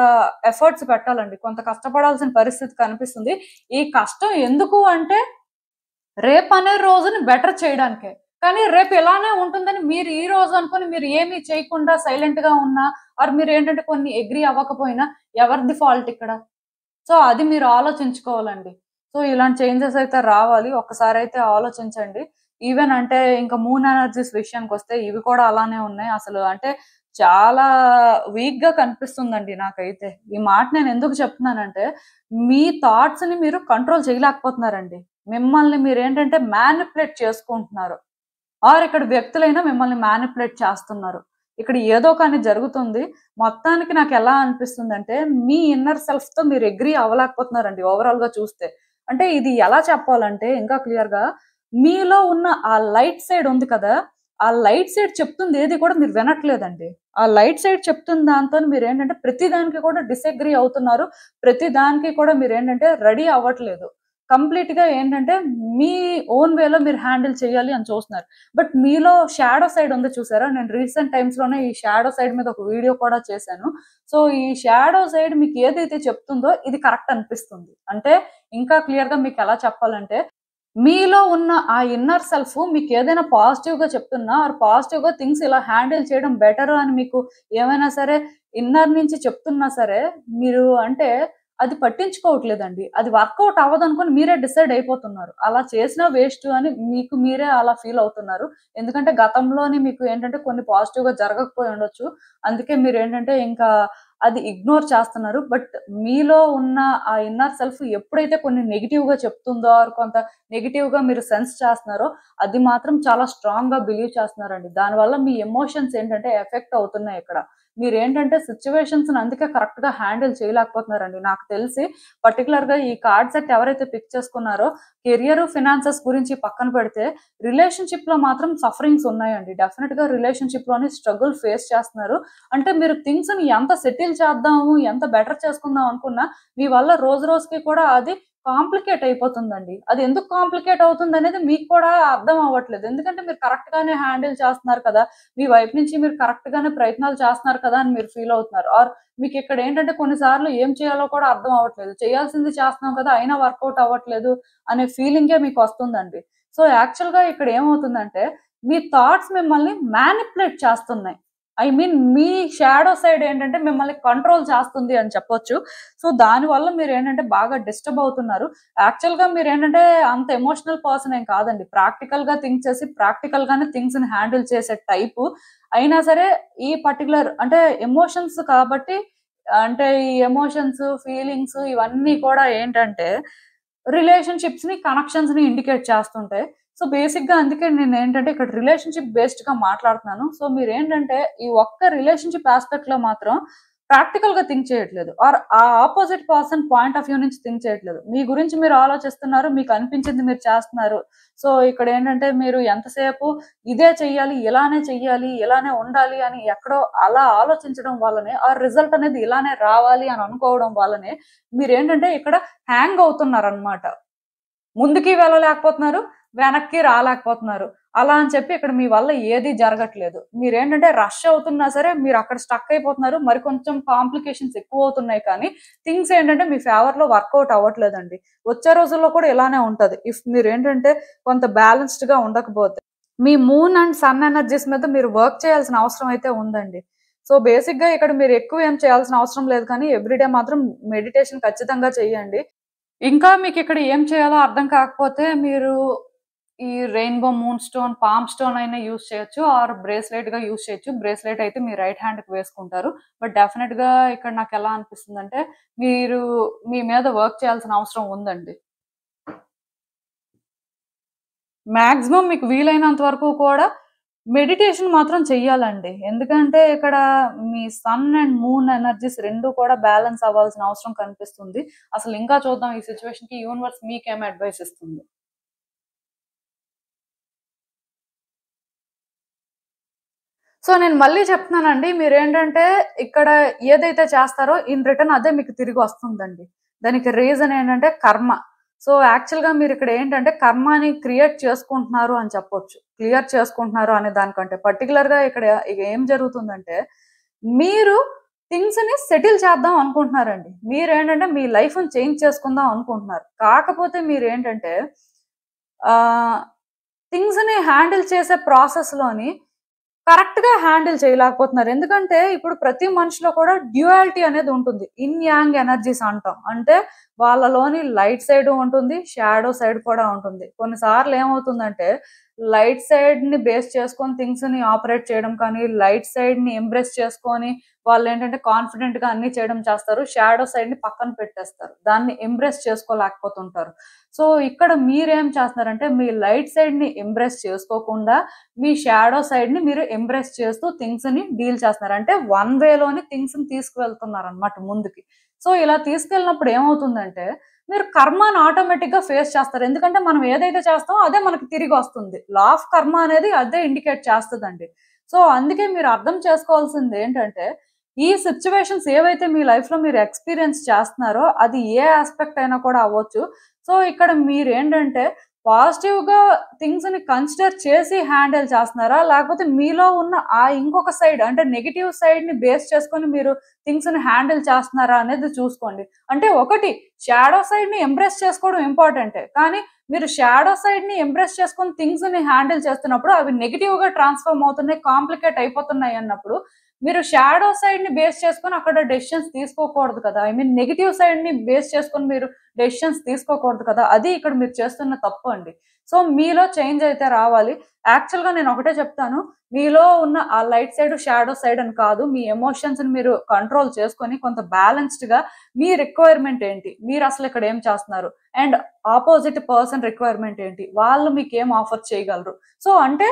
ఎఫర్ట్స్ పెట్టాలండి. కొంత కష్టపడాల్సిన పరిస్థితి కనిపిస్తుంది. ఈ కష్టం ఎందుకు అంటే రేపనే రోజుని బెటర్ చేయడానికే. కానీ రేపు ఇలానే ఉంటుందని మీరు ఈ రోజు అనుకోని మీరు ఏమి చేయకుండా సైలెంట్‌గా ఉన్నా ఆర్ మీరేంటంటే కొన్ని అగ్రీ అవ్వకపోయినా ఎవరిది ఫాల్ట్ ఇక్కడ? సో, అది మీరు ఆలోచించుకోవాలండి. సో, ఇలాంటి చేంజెస్ అయితే రావాలి. ఒక్కసారైతే ఆలోచించండి. ఈవెన్ అంటే ఇంకా మూన్ ఎనర్జీస్ విషయానికొస్తే ఇవి కూడా అలానే ఉన్నాయి. అసలు అంటే చాలా వీక్‌గా కనిపిస్తుందండి నాకైతే. ఈ మాట నేనెందుకు చెప్తున్నానంటే, మీ థాట్స్‌ని మీరు కంట్రోల్ చేయలేకపోతున్నారండి. మిమ్మల్ని మీరేంటంటే మ్యానిప్యులేట్ చేసుకుంటున్నారు. ఆర్ ఇక్కడ వ్యక్తులైనా మిమ్మల్ని మ్యానిప్యులేట్ చేస్తున్నారు. ఇక్కడ ఏదో కానీ జరుగుతుంది. మొత్తానికి నాకు ఎలా అనిపిస్తుందంటే, మీ ఇన్నర్ సెల్ఫ్‌తో మీరు అగ్రీ అవ్వలేకపోతున్నారండి ఓవరాల్‌గా చూస్తే. అంటే ఇది ఎలా చెప్పాలంటే ఇంకా క్లియర్‌గా, మీలో ఉన్న ఆ లైట్ సైడ్ ఉంది కదా! ఆ లైట్ సైడ్ చెప్తుంది ఏది కూడా మీరు వినట్లేదండి. ఆ లైట్ సైడ్ చెప్తున్న దాంతోని మీరేంటంటే ప్రతి దానికి కూడా డిసగ్రీ అవుతున్నారు. ప్రతి దానికి కూడా మీరేంటంటే రెడీ అవ్వట్లేదు. కంప్లీట్‌గా ఏంటంటే మీ ఓన్ వేలో మీరు హ్యాండిల్ చేయాలి అని చూస్తున్నారు. బట్ మీలో షాడో సైడ్ ఉంది చూసారా? నేను రీసెంట్ టైమ్స్‌లోనే ఈ షాడో సైడ్ మీద ఒక వీడియో కూడా చేశాను. సో, ఈ షాడో సైడ్ మీకు ఏదైతే చెప్తుందో ఇది కరెక్ట్ అనిపిస్తుంది. అంటే ఇంకా క్లియర్‌గా మీకెలా చెప్పాలంటే, మీలో ఉన్న ఆ ఇన్నర్ సెల్ఫ్ మీకేదైనా పాజిటివ్‌గా చెప్తున్నా ఆర్ పాజిటివ్‌గా థింగ్స్ ఇలా హ్యాండిల్ చేయడం బెటరు అని మీకు ఏమైనా సరే ఇన్నర్ నుంచి చెప్తున్నా సరే, మీరు అంటే అది పట్టించుకోవట్లేదండి. అది వర్కౌట్ అవ్వదనుకోని మీరే డిసైడ్ అయిపోతున్నారు. అలా చేసినా వేస్ట్ అని మీకు మీరే అలా ఫీల్ అవుతున్నారు. ఎందుకంటే గతంలోని మీకు ఏంటంటే కొన్ని పాజిటివ్‌గా జరగకపోయి ఉండొచ్చు. అందుకే మీరేంటంటే ఇంకా అది ఇగ్నోర్ చేస్తున్నారు. బట్ మీలో ఉన్న ఆ ఇన్నర్ సెల్ఫ్ ఎప్పుడైతే కొన్ని నెగెటివ్‌గా చెప్తుందో ఆర్ కొంత నెగెటివ్‌గా మీరు సెన్స్ చేస్తున్నారో, అది మాత్రం చాలా స్ట్రాంగ్‌గా బిలీవ్ చేస్తున్నారండి. దానివల్ల మీ ఎమోషన్స్ ఏంటంటే ఎఫెక్ట్ అవుతున్నాయి ఇక్కడ. మీరేంటంటే సిట్యుయేషన్స్‌ని అందుకే కరెక్ట్‌గా హ్యాండిల్ చేయలేకపోతున్నారండి. నాకు తెలిసి పర్టిక్యులర్‌గా ఈ కార్డ్ సెట్ ఎవరైతే పిక్ చేసుకున్నారో, కెరియర్, ఫినాన్సెస్ గురించి పక్కన పెడితే రిలేషన్‌షిప్‌లో మాత్రం సఫరింగ్స్ ఉన్నాయండి. డెఫినిట్‌గా రిలేషన్‌షిప్‌లోని స్ట్రగుల్ ఫేస్ చేస్తున్నారు. అంటే మీరు థింగ్స్‌ని ఎంత సెటిల్ చేద్దాము, ఎంత బెటర్ చేసుకుందాం అనుకున్నా, మీ వల్ల రోజు రోజుకి కూడా అది కాంప్లికేట్ అయిపోతుందండి. అది ఎందుకు కాంప్లికేట్ అవుతుందనేది మీకు కూడా అర్థం అవ్వట్లేదు. ఎందుకంటే మీరు కరెక్ట్‌గానే హ్యాండిల్ చేస్తున్నారు కదా! మీ వైపు నుంచి మీరు కరెక్ట్‌గానే ప్రయత్నాలు చేస్తున్నారు కదా! అని మీరు ఫీల్ అవుతున్నారు. ఆర్ మీకిక్కడ ఏంటంటే కొన్ని సార్లు ఏం చేయాలో కూడా అర్థం అవ్వట్లేదు. చేయాల్సింది చేస్తున్నాం కదా! అయినా వర్కౌట్ అవ్వట్లేదు అనే ఫీలింగే మీకొస్తుందండి. సో, యాక్చువల్‌గా ఇక్కడ ఏమవుతుందంటే, మీ థాట్స్ మిమ్మల్ని మ్యానిప్యులేట్ చేస్తున్నాయి. I mean me shadow side ఏంటంటే మిమ్మల్ని కంట్రోల్ చేస్తుంది అని చెప్పొచ్చు. సో, దానివల్ల మీరేంటంటే బాగా డిస్టర్బ్ అవుతున్నారు. యాక్చువల్‌గా మీరేంటంటే అంత ఎమోషనల్ పర్సన్ ఏం కాదండి. ప్రాక్టికల్‌గా థింక్ చేసి ప్రాక్టికల్‌గానే థింగ్స్‌ని హ్యాండిల్ చేసే టైపు. అయినా సరే ఈ పర్టిక్యులర్ అంటే ఎమోషన్స్ కాబట్టి అంటే ఈ ఎమోషన్స్, ఫీలింగ్స్ ఇవన్నీ కూడా ఏంటంటే రిలేషన్‌షిప్స్‌ని, కనెక్షన్స్‌ని ఇండికేట్ చేస్తుంటాయి. సో, బేసిక్‌గా అందుకే నేనేంటంటే ఇక్కడ రిలేషన్‌షిప్ బేస్డ్‌గా మాట్లాడుతున్నాను. సో, మీరేంటంటే ఈ ఒక్క రిలేషన్‌షిప్ యాస్పెక్ట్‌లో మాత్రం ప్రాక్టికల్‌గా థింక్ చేయట్లేదు. ఆర్ ఆ opposite person point of view నుంచి థింక్ చేయట్లేదు. మీ గురించి మీరు ఆలోచిస్తున్నారు. మీకు అనిపించింది మీరు చేస్తున్నారు. సో, ఇక్కడేంటంటే మీరు ఎంతసేపు ఇదే చెయ్యాలి, ఇలానే చెయ్యాలి, ఇలానే ఉండాలి అని ఎక్కడో అలా ఆలోచించడం వల్లనే ఆ రిజల్ట్ అనేది ఇలానే రావాలి అని అనుకోవడం వల్లనే మీరేంటంటే ఇక్కడ హ్యాంగ్ అవుతున్నారనమాట. ముందుకి వెళ్ళలేకపోతున్నారు, వెనక్కి రాలేకపోతున్నారు. అలా అని చెప్పి ఇక్కడ మీ వల్ల ఏది జరగట్లేదు. మీరేంటంటే రష్ అవుతున్నా సరే మీరక్కడ స్టక్ అయిపోతున్నారు. మరి కొంచెం కాంప్లికేషన్స్ ఎక్కువవుతున్నాయి కానీ, థింగ్స్ ఏంటంటే మీ ఫేవర్‌లో వర్కౌట్ అవ్వట్లేదండి. వచ్చే రోజుల్లో కూడా ఇలానే ఉంటది. ఇఫ్ మీరేంటంటే కొంత బ్యాలెన్స్‌డ్‌గా ఉండకపోతే. మీ మూన్ అండ్ సన్ ఎనర్జీస్ మీద మీరు వర్క్ చేయాల్సిన అవసరం అయితే ఉందండి. సో, బేసిక్‌గా ఇక్కడ మీరు ఎక్కువ ఏం చేయాల్సిన అవసరం లేదు కానీ, ఎవ్రీడే మాత్రం మెడిటేషన్ ఖచ్చితంగా చేయండి. ఇంకా మీకిక్కడ ఏం చేయాలో అర్థం కాకపోతే మీరు ఈ rainbow moon stone, palm stone అయినా యూజ్ చేయొచ్చు. ఆర్ బ్రేస్లెట్‌గా యూజ్ చేయొచ్చు. బ్రేస్లెట్ అయితే మీ రైట్ హ్యాండ్‌కి వేసుకుంటారు. బట్ డెఫినిట్‌గా ఇక్కడ నాకెలా అనిపిస్తుందంటే, మీరు మీ మీద వర్క్ చేయాల్సిన అవసరం ఉందండి. మాక్సిమం మీకు వీలైనంత వరకు కూడా మెడిటేషన్ మాత్రం చెయ్యాలండి. ఎందుకంటే ఇక్కడ మీ సన్ అండ్ మూన్ ఎనర్జీస్ 2 కూడా బ్యాలెన్స్ అవ్వాల్సిన అవసరం కనిపిస్తుంది. అసలు ఇంకా చూద్దాం ఈ సిట్యుయేషన్‌కి యూనివర్స్ మీకేం అడ్వైస్ ఇస్తుంది. సో, నేను మళ్ళీ చెప్తున్నానండి. మీరేంటంటే ఇక్కడ ఏదైతే చేస్తారో ఇన్ రిటర్న్ అదే మీకు తిరిగొస్తుందండి. దానికి రీజన్ ఏంటంటే కర్మ. సో, యాక్చువల్‌గా మీరిక్కడ ఏంటంటే కర్మని క్రియేట్ చేసుకుంటున్నారు అని చెప్పొచ్చు. క్లియర్ చేసుకుంటున్నారు అనే దానికంటే పర్టిక్యులర్‌గా ఇక్కడ ఇక ఏం జరుగుతుందంటే, మీరు థింగ్స్‌ని సెటిల్ చేద్దాం అనుకుంటున్నారండి. మీరేంటంటే మీ లైఫ్‌ని చేంజ్ చేసుకుందాం అనుకుంటున్నారు. కాకపోతే మీరేంటంటే ఆహ్, థింగ్స్‌ని హ్యాండిల్ చేసే ప్రాసెస్‌లోని కరెక్ట్‌గా హ్యాండిల్ చేయలేకపోతున్నారు. ఎందుకంటే ఇప్పుడు ప్రతి మనిషిలో కూడా డ్యుయాలిటీ అనేది ఉంటుంది. ఇన్ యాంగ్ ఎనర్జీస్ అంటాం. అంటే వాళ్ళలోని లైట్ సైడ్ ఉంటుంది, షాడో సైడ్ కూడా ఉంటుంది. కొన్నిసార్లు ఏమవుతుందంటే లైట్ సైడ్ ని బేస్ చేసుకొని థింగ్స్ ని ఆపరేట్ చేయడం కానీ, లైట్ సైడ్ ని ఎంబ్రేస్ చేసుకొని వాళ్ళు ఏంటంటే కాన్ఫిడెంట్ గా అన్ని చేయడం చేస్తారు. షాడో సైడ్ ని పక్కన పెట్టేస్తారు. దాన్ని ఎంబ్రేస్ చేసుకోలేకపోతుంటారు. సో ఇక్కడ మీరేం చేస్తున్నారంటే మీ లైట్ సైడ్ ని ఎంబ్రేస్ చేసుకోకుండా మీ షాడో సైడ్ ని మీరు ఎంబ్రేస్ చేస్తూ థింగ్స్ ని డీల్ చేస్తున్నారు. అంటే వన్ వేలోని థింగ్స్ ని తీసుకువెళ్తున్నారు అనమాట ముందుకి. సో ఇలా తీసుకెళ్ళినప్పుడు ఏమవుతుందంటే మీరు కర్మని ఆటోమేటిక్ గా ఫేస్ చేస్తారు. ఎందుకంటే మనం ఏదైతే చేస్తామో అదే మనకి తిరిగి వస్తుంది. లా ఆఫ్ కర్మ అనేది అదే ఇండికేట్ చేస్తుందండి. సో అందుకే మీరు అర్థం చేసుకోవాల్సింది ఏంటంటే ఈ సిచ్యువేషన్స్ ఏవైతే మీ లైఫ్ లో మీరు ఎక్స్పీరియన్స్ చేస్తున్నారో అది ఏ ఆస్పెక్ట్ అయినా కూడా అవ్వచ్చు. సో ఇక్కడ మీరు ఏంటంటే పాజిటివ్ గా థింగ్స్ ని కన్సిడర్ చేసి హ్యాండిల్ చేస్తున్నారా, లేకపోతే మీలో ఉన్న ఆ ఇంకొక సైడ్ అంటే నెగిటివ్ సైడ్ ని బేస్ చేసుకొని మీరు థింగ్స్ ని హ్యాండిల్ చేస్తున్నారా అనేది చూసుకోండి. అంటే ఒకటి షాడో సైడ్ ని ఎంబ్రేస్ చేసుకోవడం ఇంపార్టెంటే, కానీ మీరు షాడో సైడ్ ని ఎంబ్రేస్ చేసుకొని థింగ్స్ ని హ్యాండిల్ చేస్తున్నప్పుడు అవి నెగిటివ్ గా ట్రాన్స్ఫార్మ్ అవుతున్నాయి, కాంప్లికేట్ అయిపోతున్నాయి అన్నప్పుడు మీరు షాడో సైడ్ ని బేస్ చేసుకొని అక్కడ డెసిషన్స్ తీసుకోకూడదు కదా. ఐ మీన్ నెగిటివ్ సైడ్ ని బేస్ చేసుకొని మీరు డెసిషన్స్ తీసుకోకూడదు కదా. అది ఇక్కడ మీరు చేస్తున్న తప్పు అండి. సో మీలో చేంజ్ అయితే రావాలి. యాక్చువల్ గా నేను ఒకటే చెప్తాను, మీలో ఉన్న ఆ లైట్ సైడ్ షాడో సైడ్ అని కాదు, మీ ఎమోషన్స్ ని మీరు కంట్రోల్ చేసుకొని కొంత బ్యాలెన్స్డ్ గా మీ రిక్వైర్మెంట్ ఏంటి, మీరు అసలు ఇక్కడ ఏం చేస్తున్నారు, అండ్ ఆపోజిట్ పర్సన్ రిక్వైర్మెంట్ ఏంటి, వాళ్ళు మీకు ఏం ఆఫర్ చేయగలరు. సో అంటే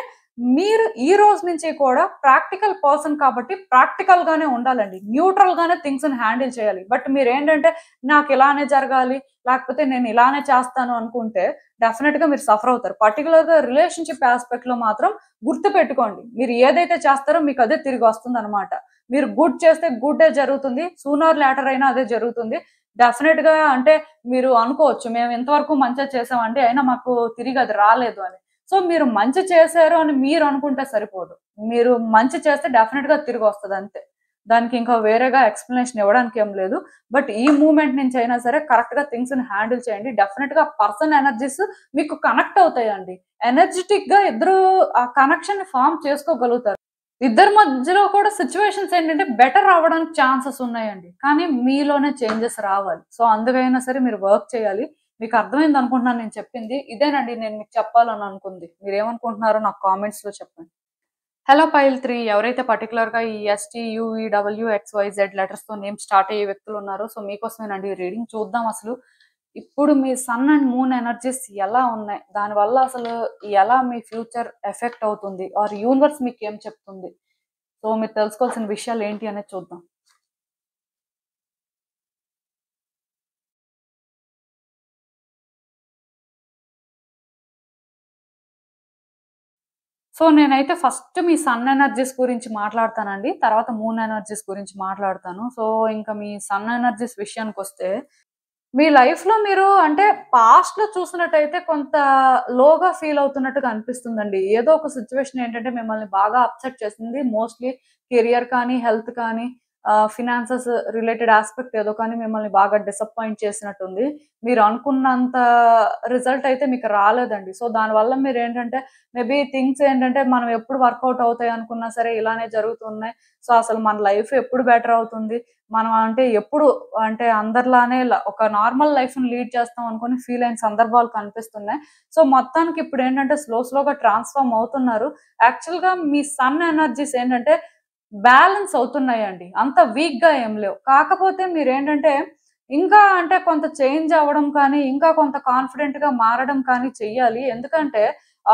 మీరు ఈ రోజు నుంచి కూడా ప్రాక్టికల్ పర్సన్ కాబట్టి ప్రాక్టికల్ గానే ఉండాలండి. న్యూట్రల్ గానే థింగ్స్ ని హ్యాండిల్ చేయాలి. బట్ మీరు ఏంటంటే నాకు ఇలానే జరగాలి, లేకపోతే నేను ఇలానే చేస్తాను అనుకుంటే డెఫినెట్ గా మీరు సఫర్ అవుతారు. పర్టికులర్ గా రిలేషన్షిప్ ఆస్పెక్ట్ లో మాత్రం గుర్తు పెట్టుకోండి, మీరు ఏదైతే చేస్తారో మీకు అదే తిరిగి వస్తుంది అనమాట. మీరు గుడ్ చేస్తే గుడ్ జరుగుతుంది, సూనర్ లేటర్ అయినా అదే జరుగుతుంది. డెఫినెట్ గా అంటే మీరు అనుకోవచ్చు మేము ఇంతవరకు మంచిగా చేసామండి అయినా మాకు తిరిగి అది రాలేదు అని. సో మీరు మంచి చేశారు అని మీరు అనుకుంటే సరిపోదు, మీరు మంచి చేస్తే డెఫినెట్ గా తిరిగి వస్తుంది అంతే. దానికి ఇంకా వేరేగా ఎక్స్ప్లెనేషన్ ఇవ్వడానికి ఏం లేదు. బట్ ఈ మూమెంట్ నుంచి అయినా సరే కరెక్ట్ గా థింగ్స్ ని హ్యాండిల్ చేయండి. డెఫినెట్ గా పర్సన్ ఎనర్జీస్ మీకు కనెక్ట్ అవుతాయండి. ఎనర్జెటిక్ గా ఇద్దరు ఆ కనెక్షన్ ని ఫామ్ చేసుకోగలుగుతారు. ఇద్దరి మధ్యలో కూడా సిచ్యువేషన్స్ ఏంటంటే బెటర్ అవ్వడానికి ఛాన్సెస్ ఉన్నాయండి, కానీ మీలోనే చేంజెస్ రావాలి. సో అందుకైనా సరే మీరు వర్క్ చేయాలి. మీకు అర్థమైంది అనుకుంటున్నాను నేను చెప్పింది. ఇదేనండి నేను మీకు చెప్పాలని అనుకుంది. మీరు ఏమనుకుంటున్నారో నాకు కామెంట్స్ లో చెప్పండి. హలో పైల్ 3 ఎవరైతే పర్టికులర్ గా ఈ STUEWXYZ లెటర్స్ తో నేమ్ స్టార్ట్ అయ్యే వ్యక్తులు ఉన్నారో సో మీకోసమేనండి ఈ రీడింగ్. చూద్దాం అసలు ఇప్పుడు మీ సన్ అండ్ మూన్ ఎనర్జీస్ ఎలా ఉన్నాయి, దానివల్ల అసలు ఎలా మీ ఫ్యూచర్ ఎఫెక్ట్ అవుతుంది, ఆర్ యూనివర్స్ మీకు ఏం చెప్తుంది, సో మీరు తెలుసుకోవాల్సిన విషయాలు ఏంటి అనేది చూద్దాం. సో నేనైతే ఫస్ట్ మీ సన్ ఎనర్జీస్ గురించి మాట్లాడతానండి, తర్వాత మూన్ ఎనర్జీస్ గురించి మాట్లాడతాను. సో ఇంకా మీ సన్ ఎనర్జీస్ విషయానికి వస్తే మీ లైఫ్ లో మీరు అంటే పాస్ట్ లో చూసినట్టయితే కొంత లోగా ఫీల్ అవుతున్నట్టుగా అనిపిస్తుందండి. ఏదో ఒక సిచ్యువేషన్ ఏంటంటే మిమ్మల్ని బాగా అప్సెట్ చేసింది. మోస్ట్లీ కెరియర్ కానీ, హెల్త్ కానీ, ఫినాన్సెస్ రిలేటెడ్ ఆస్పెక్ట్ ఏదో కానీ మిమ్మల్ని బాగా డిసప్పాయింట్ చేసినట్టుంది. మీరు అనుకున్నంత రిజల్ట్ అయితే మీకు రాలేదండి. సో దానివల్ల మీరు ఏంటంటే మేబీ థింగ్స్ ఏంటంటే మనం ఎప్పుడు వర్కౌట్ అవుతాయి అనుకున్నా సరే ఇలానే జరుగుతున్నాయి. సో అసలు మన లైఫ్ ఎప్పుడు బెటర్ అవుతుంది, మనం అంటే ఎప్పుడు అంటే అందరిలానే ఒక నార్మల్ లైఫ్ ని లీడ్ చేస్తాం అనుకుని ఫీల్ అయిన సందర్భాలు కనిపిస్తున్నాయి. సో మొత్తానికి ఇప్పుడు ఏంటంటే స్లోగా ట్రాన్స్ఫార్మ్ అవుతున్నారు. యాక్చువల్ గా మీ సన్ ఎనర్జీస్ ఏంటంటే బ్యాలెన్స్ అవుతున్నాయండి, అంత వీక్ గా ఏం లేవు. కాకపోతే మీరు ఏంటంటే ఇంకా అంటే కొంత చేంజ్ అవ్వడం కానీ, ఇంకా కొంత కాన్ఫిడెంట్ గా మారడం కానీ చెయ్యాలి. ఎందుకంటే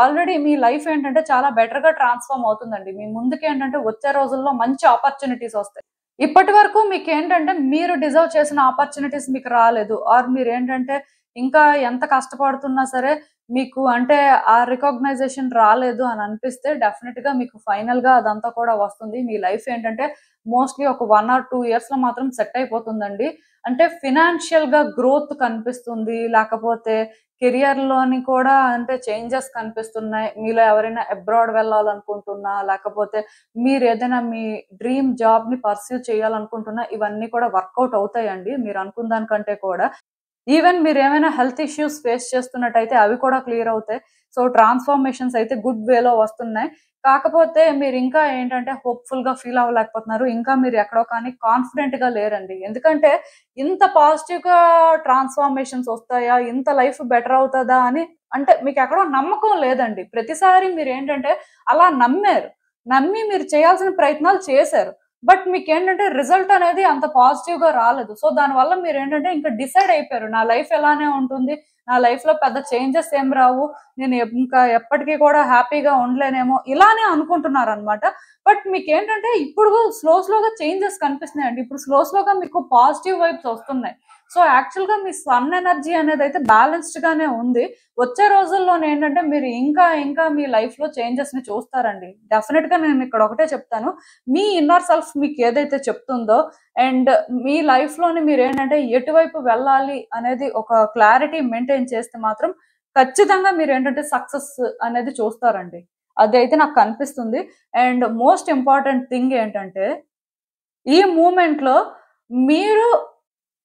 ఆల్రెడీ మీ లైఫ్ ఏంటంటే చాలా బెటర్ గా ట్రాన్స్ఫార్మ్ అవుతుందండి. మీ ముందుకి ఏంటంటే వచ్చే రోజుల్లో మంచి ఆపర్చునిటీస్ వస్తాయి. ఇప్పటి వరకు మీకు ఏంటంటే మీరు డిజర్వ్ చేసిన ఆపర్చునిటీస్ మీకు రాలేదు, ఆర్ మీరు ఏంటంటే ఇంకా ఎంత కష్టపడుతున్నా సరే మీకు అంటే ఆ రికగ్నైజేషన్ రాలేదు అని అనిపిస్తే డెఫినెట్ గా మీకు ఫైనల్ గా అదంతా కూడా వస్తుంది. మీ లైఫ్ ఏంటంటే మోస్ట్లీ ఒక 1 or 2 years లో మాత్రం సెట్ అయిపోతుందండి. అంటే ఫినాన్షియల్ గా గ్రోత్ కనిపిస్తుంది, లేకపోతే కెరియర్ లోని కూడా అంటే చేంజెస్ కనిపిస్తున్నాయి. మీలో ఎవరైనా అబ్రాడ్ వెళ్ళాలనుకుంటున్నా, లేకపోతే మీరు ఏదైనా మీ డ్రీమ్ జాబ్ ని పర్సూ చేయాలనుకుంటున్నా ఇవన్నీ కూడా వర్కౌట్ అవుతాయండి మీరు అనుకున్న దానికంటే కూడా. ఈవెన్ మీరు ఏమైనా హెల్త్ ఇష్యూస్ ఫేస్ చేస్తున్నట్టయితే అవి కూడా క్లియర్ అవుతాయి. సో ట్రాన్స్ఫర్మేషన్స్ అయితే గుడ్ వేలో వస్తున్నాయి. కాకపోతే మీరు ఇంకా ఏంటంటే హోప్ఫుల్ గా ఫీల్ అవ్వలేకపోతున్నారు. ఇంకా మీరు ఎక్కడో కానీ కాన్ఫిడెంట్ గా లేరండి. ఎందుకంటే ఇంత పాజిటివ్ గా ట్రాన్స్ఫర్మేషన్స్ వస్తాయా, ఇంత లైఫ్ బెటర్ అవుతుందా అని అంటే మీకు ఎక్కడో నమ్మకం లేదండి. ప్రతిసారి మీరు ఏంటంటే అలా నమ్మి మీరు చేయాల్సిన ప్రయత్నాలు చేశారు. బట్ మీకేంటంటే రిజల్ట్ అనేది అంత పాజిటివ్ గా రాలేదు. సో దానివల్ల మీరు ఏంటంటే ఇంకా డిసైడ్ అయిపోయారు, నా లైఫ్ ఎలానే ఉంటుంది, నా లైఫ్ లో పెద్ద చేంజెస్ ఏం రావు, నేను ఇంకా ఎప్పటికీ కూడా హ్యాపీగా ఉండలేనేమో ఇలానే అనుకుంటున్నారు అనమాట. బట్ మీకు ఏంటంటే ఇప్పుడు స్లోగా చేంజెస్ కనిపిస్తున్నాయండి. ఇప్పుడు స్లోగా మీకు పాజిటివ్ వైబ్స్ వస్తున్నాయి. సో యాక్చువల్ గా మీ సన్ ఎనర్జీ అనేది అయితే బ్యాలెన్స్డ్ గానే ఉంది. వచ్చే రోజుల్లో ఏంటంటే మీరు ఇంకా మీ లైఫ్ లో చేంజెస్ ని చూస్తారండి. డెఫినెట్ గా నేను ఇక్కడ ఒకటే చెప్తాను, మీ ఇన్నర్ సెల్ఫ్ మీకు ఏదైతే చెప్తుందో అండ్ మీ లైఫ్ లోని మీరు ఏంటంటే ఎటువైపు వెళ్ళాలి అనేది ఒక క్లారిటీ మెయింటైన్ చేస్తే మాత్రం ఖచ్చితంగా మీరు ఏంటంటే సక్సెస్ అనేది చూస్తారండి. అదైతే నాకు కనిపిస్తుంది. అండ్ మోస్ట్ ఇంపార్టెంట్ థింగ్ ఏంటంటే ఈ మూమెంట్ లో మీరు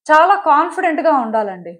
చాలా కాన్ఫిడెంట్ గా ఉండాలండి.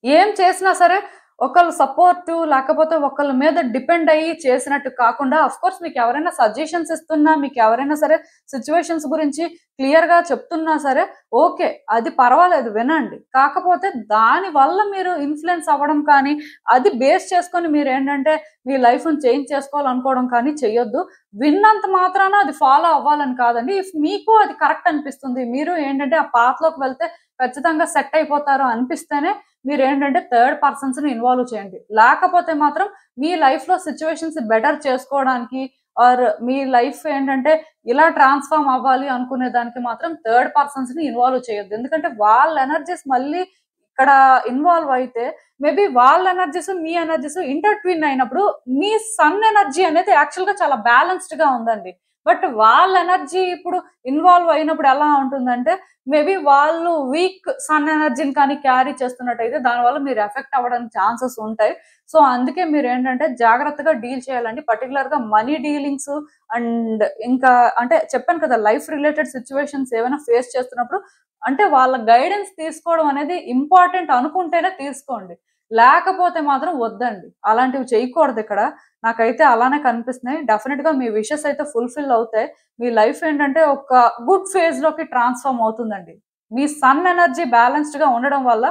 ఏం చేసినా సరే ఒకళ్ళ సపోర్ట్ లేకపోతే ఒకళ్ళ మీద డిపెండ్ అయ్యి చేసినట్టు కాకుండా, అఫ్ కోర్స్ మీకు ఎవరైనా సజెషన్స్ ఇస్తున్నా, మీకు ఎవరైనా సరే సిచ్యువేషన్స్ గురించి క్లియర్ గా చెప్తున్నా సరే ఓకే, అది పర్వాలేదు వినండి. కాకపోతే దాని వల్ల మీరు ఇన్ఫ్లుయెన్స్ అవ్వడం కానీ, అది బేస్ చేసుకొని మీరు ఏంటంటే మీ లైఫ్ ని చేంజ్ చేసుకోవాలనుకోవడం కానీ చెయ్యొద్దు. విన్నంత మాత్రాన అది ఫాలో అవ్వాలని కాదండి. ఇఫ్ మీకు అది కరెక్ట్ అనిపిస్తుంది, మీరు ఏంటంటే ఆ పాత్ లోకి వెళ్తే ఖచ్చితంగా సెట్ అయిపోతారు అనిపిస్తేనే మీరు ఏంటంటే థర్డ్ పర్సన్స్ ని ఇన్వాల్వ్ చేయండి. లేకపోతే మాత్రం మీ లైఫ్ లో సిచ్యువేషన్స్ బెటర్ చేసుకోవడానికి ఆర్ మీ లైఫ్ ఏంటంటే ఇలా ట్రాన్స్ఫార్మ్ అవ్వాలి అనుకునే దానికి మాత్రం థర్డ్ పర్సన్స్ ని ఇన్వాల్వ్ చేయొద్దు. ఎందుకంటే వాళ్ళ ఎనర్జీస్ మళ్ళీ ఇక్కడ ఇన్వాల్వ్ అయితే మేబీ వాళ్ళ ఎనర్జీస్ మీ ఎనర్జీస్ ఇంటర్ట్విన్ అయినప్పుడు మీ సన్ ఎనర్జీ అనేది యాక్చువల్ గా చాలా బ్యాలెన్స్డ్ గా ఉందండి. బట్ వాళ్ళ ఎనర్జీ ఇప్పుడు ఇన్వాల్వ్ అయినప్పుడు ఎలా ఉంటుందంటే మేబీ వాళ్ళు వీక్ సన్ ఎనర్జీని కానీ క్యారీ చేస్తున్నట్టయితే దానివల్ల మీరు ఎఫెక్ట్ అవ్వడానికి ఛాన్సెస్ ఉంటాయి. సో అందుకే మీరు ఏంటంటే జాగ్రత్తగా డీల్ చేయాలండి. పర్టికులర్ గా మనీ డీలింగ్స్ అండ్ ఇంకా అంటే చెప్పాను కదా, లైఫ్ రిలేటెడ్ సిచ్యువేషన్స్ ఏమైనా ఫేస్ చేస్తున్నప్పుడు అంటే వాళ్ళ గైడెన్స్ తీసుకోవడం అనేది ఇంపార్టెంట్ అనుకుంటేనే తీసుకోండి. లేకపోతే మాత్రం వద్దండి, అలాంటివి చేయకూడదు ఇక్కడ. నాకైతే అలానే కనిపిస్తున్నాయి. డెఫినెట్ గా మీ విషెస్ అయితే ఫుల్ఫిల్ అవుతాయి. మీ లైఫ్ ఏంటంటే ఒక గుడ్ ఫేజ్ లోకి ట్రాన్స్ఫార్మ్ అవుతుందండి. మీ సన్ ఎనర్జీ బ్యాలెన్స్డ్ గా ఉండడం వల్ల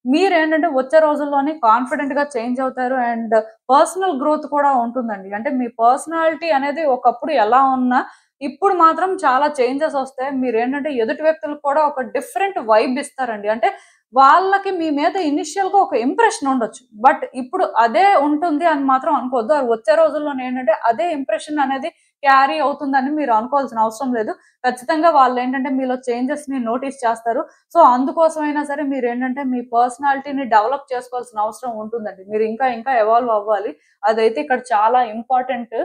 మీరు ఏంటంటే వచ్చే రోజుల్లోనే కాన్ఫిడెంట్ గా చేంజ్ అవుతారు. అండ్ పర్సనల్ గ్రోత్ కూడా ఉంటుందండి. అంటే మీ పర్సనాలిటీ అనేది ఒకప్పుడు ఎలా ఉన్నా ఇప్పుడు మాత్రం చాలా చేంజెస్ వస్తాయి. మీరు ఏంటంటే ఎదుటి వ్యక్తులకు కూడా ఒక డిఫరెంట్ వైబ్ ఇస్తారండి. అంటే వాళ్ళకి మీ మీద ఇనిషియల్ గా ఒక ఇంప్రెషన్ ఉండొచ్చు, బట్ ఇప్పుడు అదే ఉంటుంది అని మాత్రం అనుకోవద్దు. అది వచ్చే రోజుల్లో ఏంటంటే అదే ఇంప్రెషన్ అనేది క్యారీ అవుతుందని మీరు అనుకోవాల్సిన అవసరం లేదు. ఖచ్చితంగా వాళ్ళు ఏంటంటే మీలో చేంజెస్ ని నోటీస్ చేస్తారు. సో అందుకోసమైనా సరే మీరు ఏంటంటే మీ పర్సనాలిటీని డెవలప్ చేసుకోవాల్సిన అవసరం ఉంటుందండి. మీరు ఇంకా ఎవాల్వ్ అవ్వాలి. అదైతే ఇక్కడ చాలా ఇంపార్టెంట్.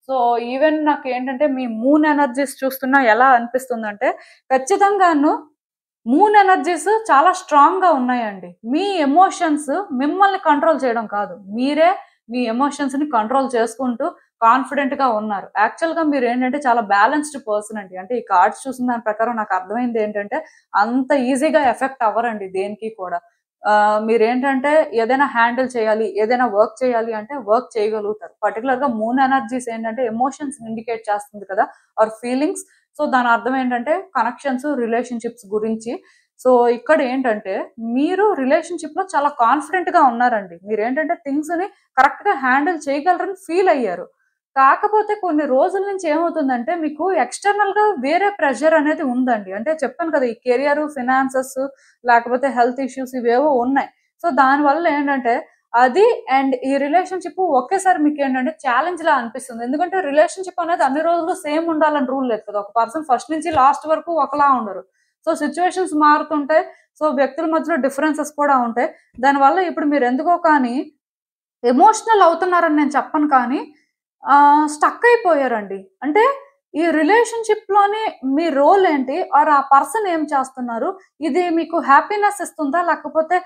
సో ఈవెన్ నాకు ఏంటంటే మీ మూన్ ఎనర్జీస్ చూస్తున్నా ఎలా అనిపిస్తుందంటే ఖచ్చితంగాను మూన్ ఎనర్జీస్ చాలా స్ట్రాంగ్ గా ఉన్నాయండి. మీ ఎమోషన్స్ మిమ్మల్ని కంట్రోల్ చేయడం కాదు, మీరే మీ ఎమోషన్స్ ని కంట్రోల్ చేసుకుంటూ కాన్ఫిడెంట్ గా ఉన్నారు. యాక్చువల్ గా మీరు ఏంటంటే చాలా బ్యాలెన్స్డ్ పర్సన్ అండి. అంటే ఈ కార్డ్స్ చూసిన దాని ప్రకారం నాకు అర్థమైంది ఏంటంటే అంత ఈజీగా ఎఫెక్ట్ అవ్వరండి దేనికి కూడా. మీరేంటంటే ఏదైనా హ్యాండిల్ చేయాలి, ఏదైనా వర్క్ చేయాలి అంటే వర్క్ చేయగలుగుతారు. పర్టికులర్ గా మూన్ ఎనర్జీస్ ఏంటంటే ఎమోషన్స్ ఇండికేట్ చేస్తుంది కదా, ఆర్ ఫీలింగ్స్. సో దాని అర్థం ఏంటంటే కనెక్షన్స్, రిలేషన్షిప్స్ గురించి. సో ఇక్కడ ఏంటంటే మీరు రిలేషన్షిప్ లో చాలా కాన్ఫిడెంట్ గా ఉన్నారండి. మీరు ఏంటంటే థింగ్స్ ని కరెక్ట్ గా హ్యాండిల్ చేయగలరని ఫీల్ అయ్యారు. కాకపోతే కొన్ని రోజుల నుంచి ఏమవుతుందంటే మీకు ఎక్స్టర్నల్ గా వేరే ప్రెషర్ అనేది ఉందండి. అంటే చెప్పాను కదా, ఈ కెరియర్, ఫినాన్సెస్ లేకపోతే హెల్త్ ఇష్యూస్ ఇవేవో ఉన్నాయి. సో దాని వల్ల ఏంటంటే అది అండ్ ఈ రిలేషన్షిప్ ఒకేసారి మీకు ఏంటంటే ఛాలెంజ్ లా అనిపిస్తుంది. ఎందుకంటే రిలేషన్షిప్ అనేది అన్ని రోజులు సేమ్ ఉండాలని రూల్ లేదు కదా. ఒక పర్సన్ ఫస్ట్ నుంచి లాస్ట్ వరకు ఒకలా ఉండరు. సో సిచ్యువేషన్స్ మారుతుంటాయి. సో వ్యక్తుల మధ్యలో డిఫరెన్సెస్ కూడా ఉంటాయి. దానివల్ల ఇప్పుడు మీరు ఎందుకో కానీ ఎమోషనల్ అవుతున్నారని నేను చెప్పను కానీ స్టక్ అయిపోయారండి. అంటే ఈ రిలేషన్షిప్ లోని మీ రోల్ ఏంటి, ఆర్ ఆ పర్సన్ ఏం చేస్తున్నారు, ఇది మీకు హ్యాపీనెస్ ఇస్తుందా లేకపోతే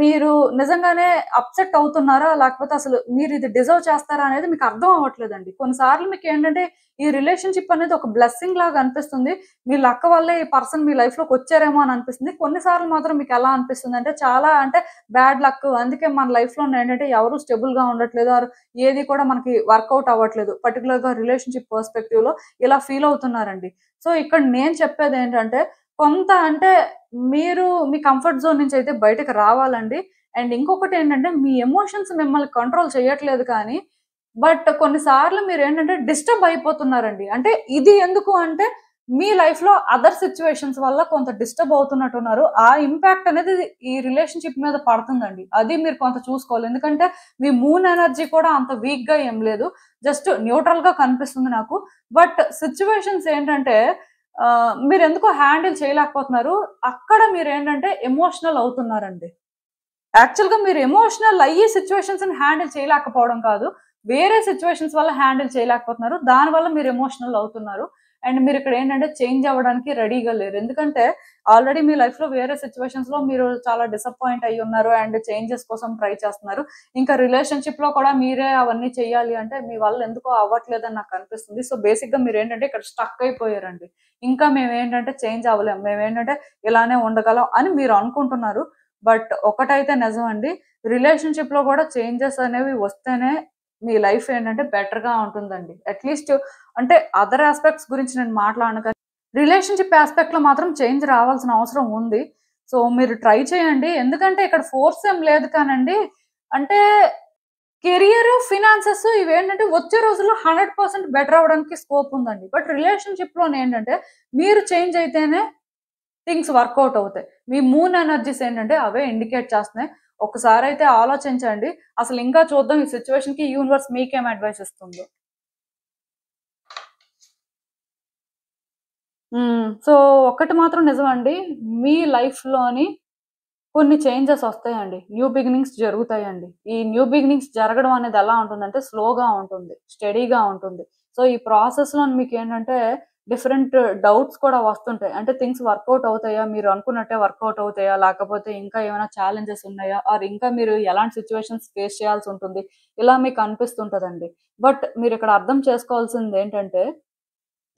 మీరు నిజంగానే అప్సెట్ అవుతున్నారా? లేకపోతే అసలు మీరు ఇది డిజర్వ్ చేస్తారా అనేది మీకు అర్థం అవ్వట్లేదండి. కొన్నిసార్లు మీకేంటంటే ఈ రిలేషన్‌షిప్ అనేది ఒక బ్లెస్సింగ్ లాగా అనిపిస్తుంది. మీ లక్ వల్లే ఈ పర్సన్ మీ లైఫ్‌లోకి వచ్చారేమో అని అనిపిస్తుంది. కొన్నిసార్లు మాత్రం మీకెలా అనిపిస్తుందంటే చాలా అంటే బ్యాడ్ లక్. అందుకే మన లైఫ్‌లో ఏంటంటే ఎవరు స్టేబుల్‌గా ఉండట్లేదు. ఆర్ ఏది కూడా మనకి వర్కౌట్ అవ్వట్లేదు. పర్టిక్యులర్‌గా రిలేషన్‌షిప్ పర్స్‌పెక్టివ్‌లో ఇలా ఫీల్ అవుతున్నారండి. సో, ఇక్కడ నేను చెప్పేదేంటంటే కొంత అంటే మీరు మీ కంఫర్ట్ జోన్ నుంచి అయితే బయటకి రావాలండి. అండ్ ఇంకొకటేంటంటే మీ ఎమోషన్స్ మిమ్మల్ని కంట్రోల్ చేయట్లేదు కానీ, బట్ కొన్నిసార్లు మీరేంటంటే డిస్టర్బ్ అయిపోతున్నారండి. అంటే ఇది ఎందుకు అంటే మీ లైఫ్‌లో అదర్ సిట్యుయేషన్స్ వల్ల కొంత డిస్టర్బ్ అవుతున్నట్టున్నారు. ఆ ఇంపాక్ట్ అనేది ఈ రిలేషన్‌షిప్ మీద పడుతుందండి. అది మీరు కొంత చూసుకోవాలి. ఎందుకంటే మీ మూన్ ఎనర్జీ కూడా అంత వీక్‌గా ఏం లేదు. జస్ట్ న్యూట్రల్‌గా కనిపిస్తుంది నాకు. బట్ సిట్యుయేషన్స్ ఏంటంటే మీరెందుకో హ్యాండిల్ చేయలేకపోతున్నారు. అక్కడ మీరేంటంటే ఎమోషనల్ అవుతున్నారండి. యాక్చువల్‌గా మీరు ఎమోషనల్ అయ్యి సిట్యుయేషన్స్‌ని హ్యాండిల్ చేయలేకపోవడం కాదు. వేరే సిట్యుయేషన్స్ వల్ల హ్యాండిల్ చేయలేకపోతున్నారు. దానివల్ల మీరు ఎమోషనల్ అవుతున్నారు. అండ్ మీరిక్కడ ఏంటంటే చేంజ్ అవ్వడానికి రెడీగా లేరు. ఎందుకంటే ఆల్రెడీ మీ లైఫ్‌లో వేరే సిట్యుయేషన్స్‌లో మీరు చాలా డిసప్పాయింట్ అయ్యున్నారు. అండ్ చేంజెస్ కోసం ట్రై చేస్తున్నారు. ఇంకా రిలేషన్‌షిప్‌లో కూడా మీరే అవన్నీ చేయాలి అంటే మీ వల్ల ఎందుకో అవ్వట్లేదని నాకు అనిపిస్తుంది. సో, బేసిక్‌గా మీరేంటంటే ఇక్కడ స్టక్ అయిపోయారండి. ఇంకా మేమేంటంటే చేంజ్ అవ్వలేం. మేమేంటంటే ఇలానే ఉండగలం అని మీరు అనుకుంటున్నారు. బట్ ఒకటైతే నిజమండి. రిలేషన్‌షిప్‌లో కూడా చేంజెస్ అనేవి వస్తేనే మీ లైఫ్ ఏంటంటే బెటర్‌గా ఉంటుందండి. అట్‌లీస్ట్ అంటే అదర్ యాస్పెక్ట్స్ గురించి నేను మాట్లాడను కానీ, రిలేషన్‌షిప్ యాస్పెక్ట్‌లో మాత్రం చేంజ్ రావాల్సిన అవసరం ఉంది. సో, మీరు ట్రై చేయండి. ఎందుకంటే ఇక్కడ ఫోర్స్ ఏం లేదు కానండి. అంటే కెరియర్, ఫినాన్సెస్ ఇవేంటంటే వచ్చే రోజుల్లో 100% బెటర్ అవ్వడానికి స్కోప్ ఉందండి. బట్ రిలేషన్‌షిప్‌లోనేంటంటే మీరు చేంజ్ అయితేనే థింగ్స్ వర్కౌట్ అవుతాయి. మీ మూన్ ఎనర్జీస్ ఏంటంటే అవే ఇండికేట్ చేస్తున్నాయి. ఒక్కసారైతే ఆలోచించండి. అసలు ఇంకా చూద్దాం ఈ సిట్యుయేషన్‌కి యూనివర్స్ మీకేం అడ్వైస్ ఇస్తుందో. సో, ఒక్కటి మాత్రం నిజమండి. మీ లైఫ్‌లోని కొన్ని చేంజెస్ వస్తాయండి. న్యూ బిగినింగ్స్ జరుగుతాయండి. ఈ న్యూ బిగినింగ్స్ జరగడం అనేది ఎలా ఉంటుందంటే స్లోగా ఉంటుంది. స్టడీగా ఉంటుంది. సో, ఈ ప్రాసెస్‌లో మీకేంటంటే డిఫరెంట్ డౌట్స్ కూడా వస్తుంటాయి. అంటే థింగ్స్ వర్కౌట్ అవుతాయా? మీరు అనుకున్నట్టే వర్కౌట్ అవుతాయా? లేకపోతే ఇంకా ఏమైనా ఛాలెంజెస్ ఉన్నాయా? ఆర్ ఇంకా మీరు ఎలాంటి సిట్యుయేషన్స్ ఫేస్ చేయాల్సి ఉంటుంది? ఇలా మీకు అనిపిస్తుంటదండి. బట్ మీరిక్కడ అర్థం చేసుకోవాల్సిందేంటంటే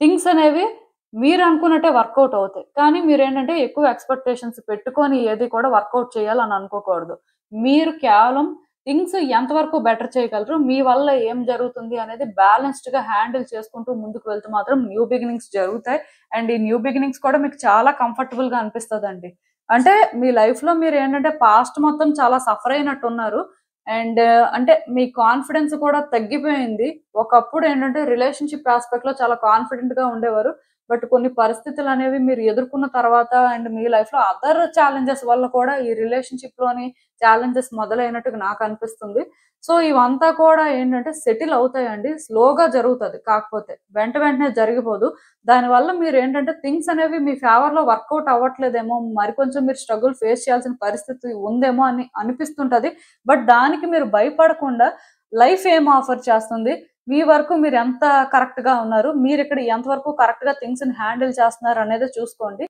థింగ్స్ అనేవి మీరనుకున్నట్టే వర్కౌట్ అవుతాయి. కానీ మీరేంటంటే ఎక్కువ ఎక్స్‌పెక్టేషన్స్ పెట్టుకొని ఏది కూడా వర్కౌట్ చేయాలని అనుకోకూడదు. మీరు కేవలం థింగ్స్ ఎంతవరకు బెటర్ చేయగలరు, మీ వల్ల ఏం జరుగుతుంది అనేది బ్యాలెన్స్డ్‌గా హ్యాండిల్ చేసుకుంటూ ముందుకు వెళ్తే మాత్రం న్యూ బిగినింగ్స్ జరుగుతాయి. అండ్ ఈ న్యూ బిగినింగ్స్ కూడా మీకు చాలా కంఫర్టబుల్‌గా అనిపిస్తదండి. అంటే మీ లైఫ్‌లో మీరేంటంటే పాస్ట్ మొత్తం చాలా సఫర్ అయినట్టున్నారు. అండ్ అంటే మీ కాన్ఫిడెన్స్ కూడా తగ్గిపోయింది. ఒకప్పుడేంటంటే రిలేషన్‌షిప్ యాస్పెక్ట్‌లో చాలా కాన్ఫిడెంట్‌గా ఉండేవారు. బట్ కొన్ని పరిస్థితులనేవి మీరు ఎదుర్కొన్న తర్వాత అండ్ మీ లైఫ్‌లో అదర్ ఛాలెంజెస్ వల్ల కూడా ఈ రిలేషన్‌షిప్‌లోని ఛాలెంజెస్ మొదలైనట్టుగా నాకనిపిస్తుంది. సో, ఇవంతా కూడా ఏంటంటే సెటిల్ అవుతాయండి. స్లోగా జరుగుతది కాకపోతే. వెంటనే జరిగిపోదు. దానివల్ల మీరేంటంటే థింగ్స్ అనేవి మీ ఫేవర్‌లో వర్కౌట్ అవ్వట్లేదేమో, మరికొంచెం మీరు స్ట్రగుల్ ఫేస్ చేయాల్సిన పరిస్థితి ఉందేమో అని అనిపిస్తుంటది. బట్ దానికి మీరు భయపడకుండా లైఫ్ ఏం ఆఫర్ చేస్తుంది? మీ వరకు మీరెంత కరెక్ట్‌గా ఉన్నారు? మీరిక్కడ ఎంతవరకు కరెక్ట్‌గా థింగ్స్‌ని హ్యాండిల్ చేస్తున్నారనేదే చూసుకోండి.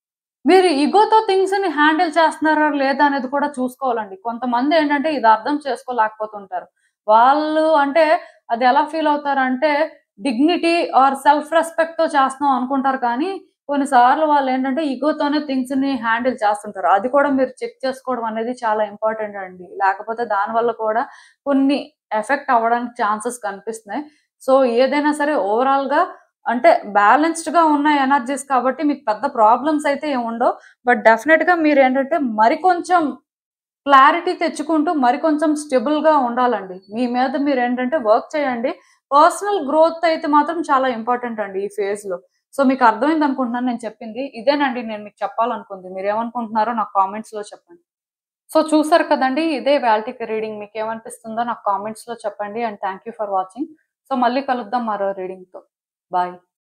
మీరు ఇగోతో థింగ్స్‌ని హ్యాండిల్ చేస్తున్నారా లేదా అనేది కూడా చూసుకోవాలండి. కొంతమందేంటంటే ఇది అర్థం చేసుకోలేకపోతుంటారు. వాళ్ళు అంటే అదెలా ఫీల్ అవుతారంటే డిగ్నిటీ ఆర్ సెల్ఫ్ రెస్పెక్ట్‌తో చేస్తున్నాం అనుకుంటారు కానీ, కొన్నిసార్లు వాళ్ళేంటంటే ఇగోతోనే థింగ్స్‌ని హ్యాండిల్ చేస్తుంటారు. అది కూడా మీరు చెక్ చేసుకోవడం అనేది చాలా ఇంపార్టెంట్ అండి. లేకపోతే దానివల్ల కూడా కొన్ని ఎఫెక్ట్ అవ్వడానికి ఛాన్సెస్ కనిపిస్తున్నాయి. సో, ఏదైనా సరే ఓవరాల్‌గా అంటే బ్యాలెన్స్‌డ్‌గా ఉన్న ఎనర్జీస్ కాబట్టి మీకు పెద్ద ప్రాబ్లమ్స్ అయితే ఏముండవు. బట్ డెఫినెట్‌గా మీరేంటంటే మరికొంచెం క్లారిటీ తెచ్చుకుంటూ మరికొంచెం స్టేబుల్‌గా ఉండాలండి. మీ మీద మీరేంటంటే వర్క్ చేయండి. పర్సనల్ గ్రోత్ అయితే మాత్రం చాలా ఇంపార్టెంట్ అండి ఈ ఫేజ్‌లో. సో, మీకు అర్థమైందనుకుంటున్నాను నేను చెప్పింది. ఇదేనండి నేను మీకు చెప్పాలనుకుంది. మీరేమనుకుంటున్నారో నాకు కామెంట్స్‌లో చెప్పండి. సో, చూసారు కదండీ! ఇదే ఇవాల్టికి రీడింగ్. మీకేమనిపిస్తుందో నాకు కామెంట్స్‌లో చెప్పండి. And thank you for watching. So, మళ్ళీ కలుద్దాం మరో రీడింగ్‌తో. బాయ్.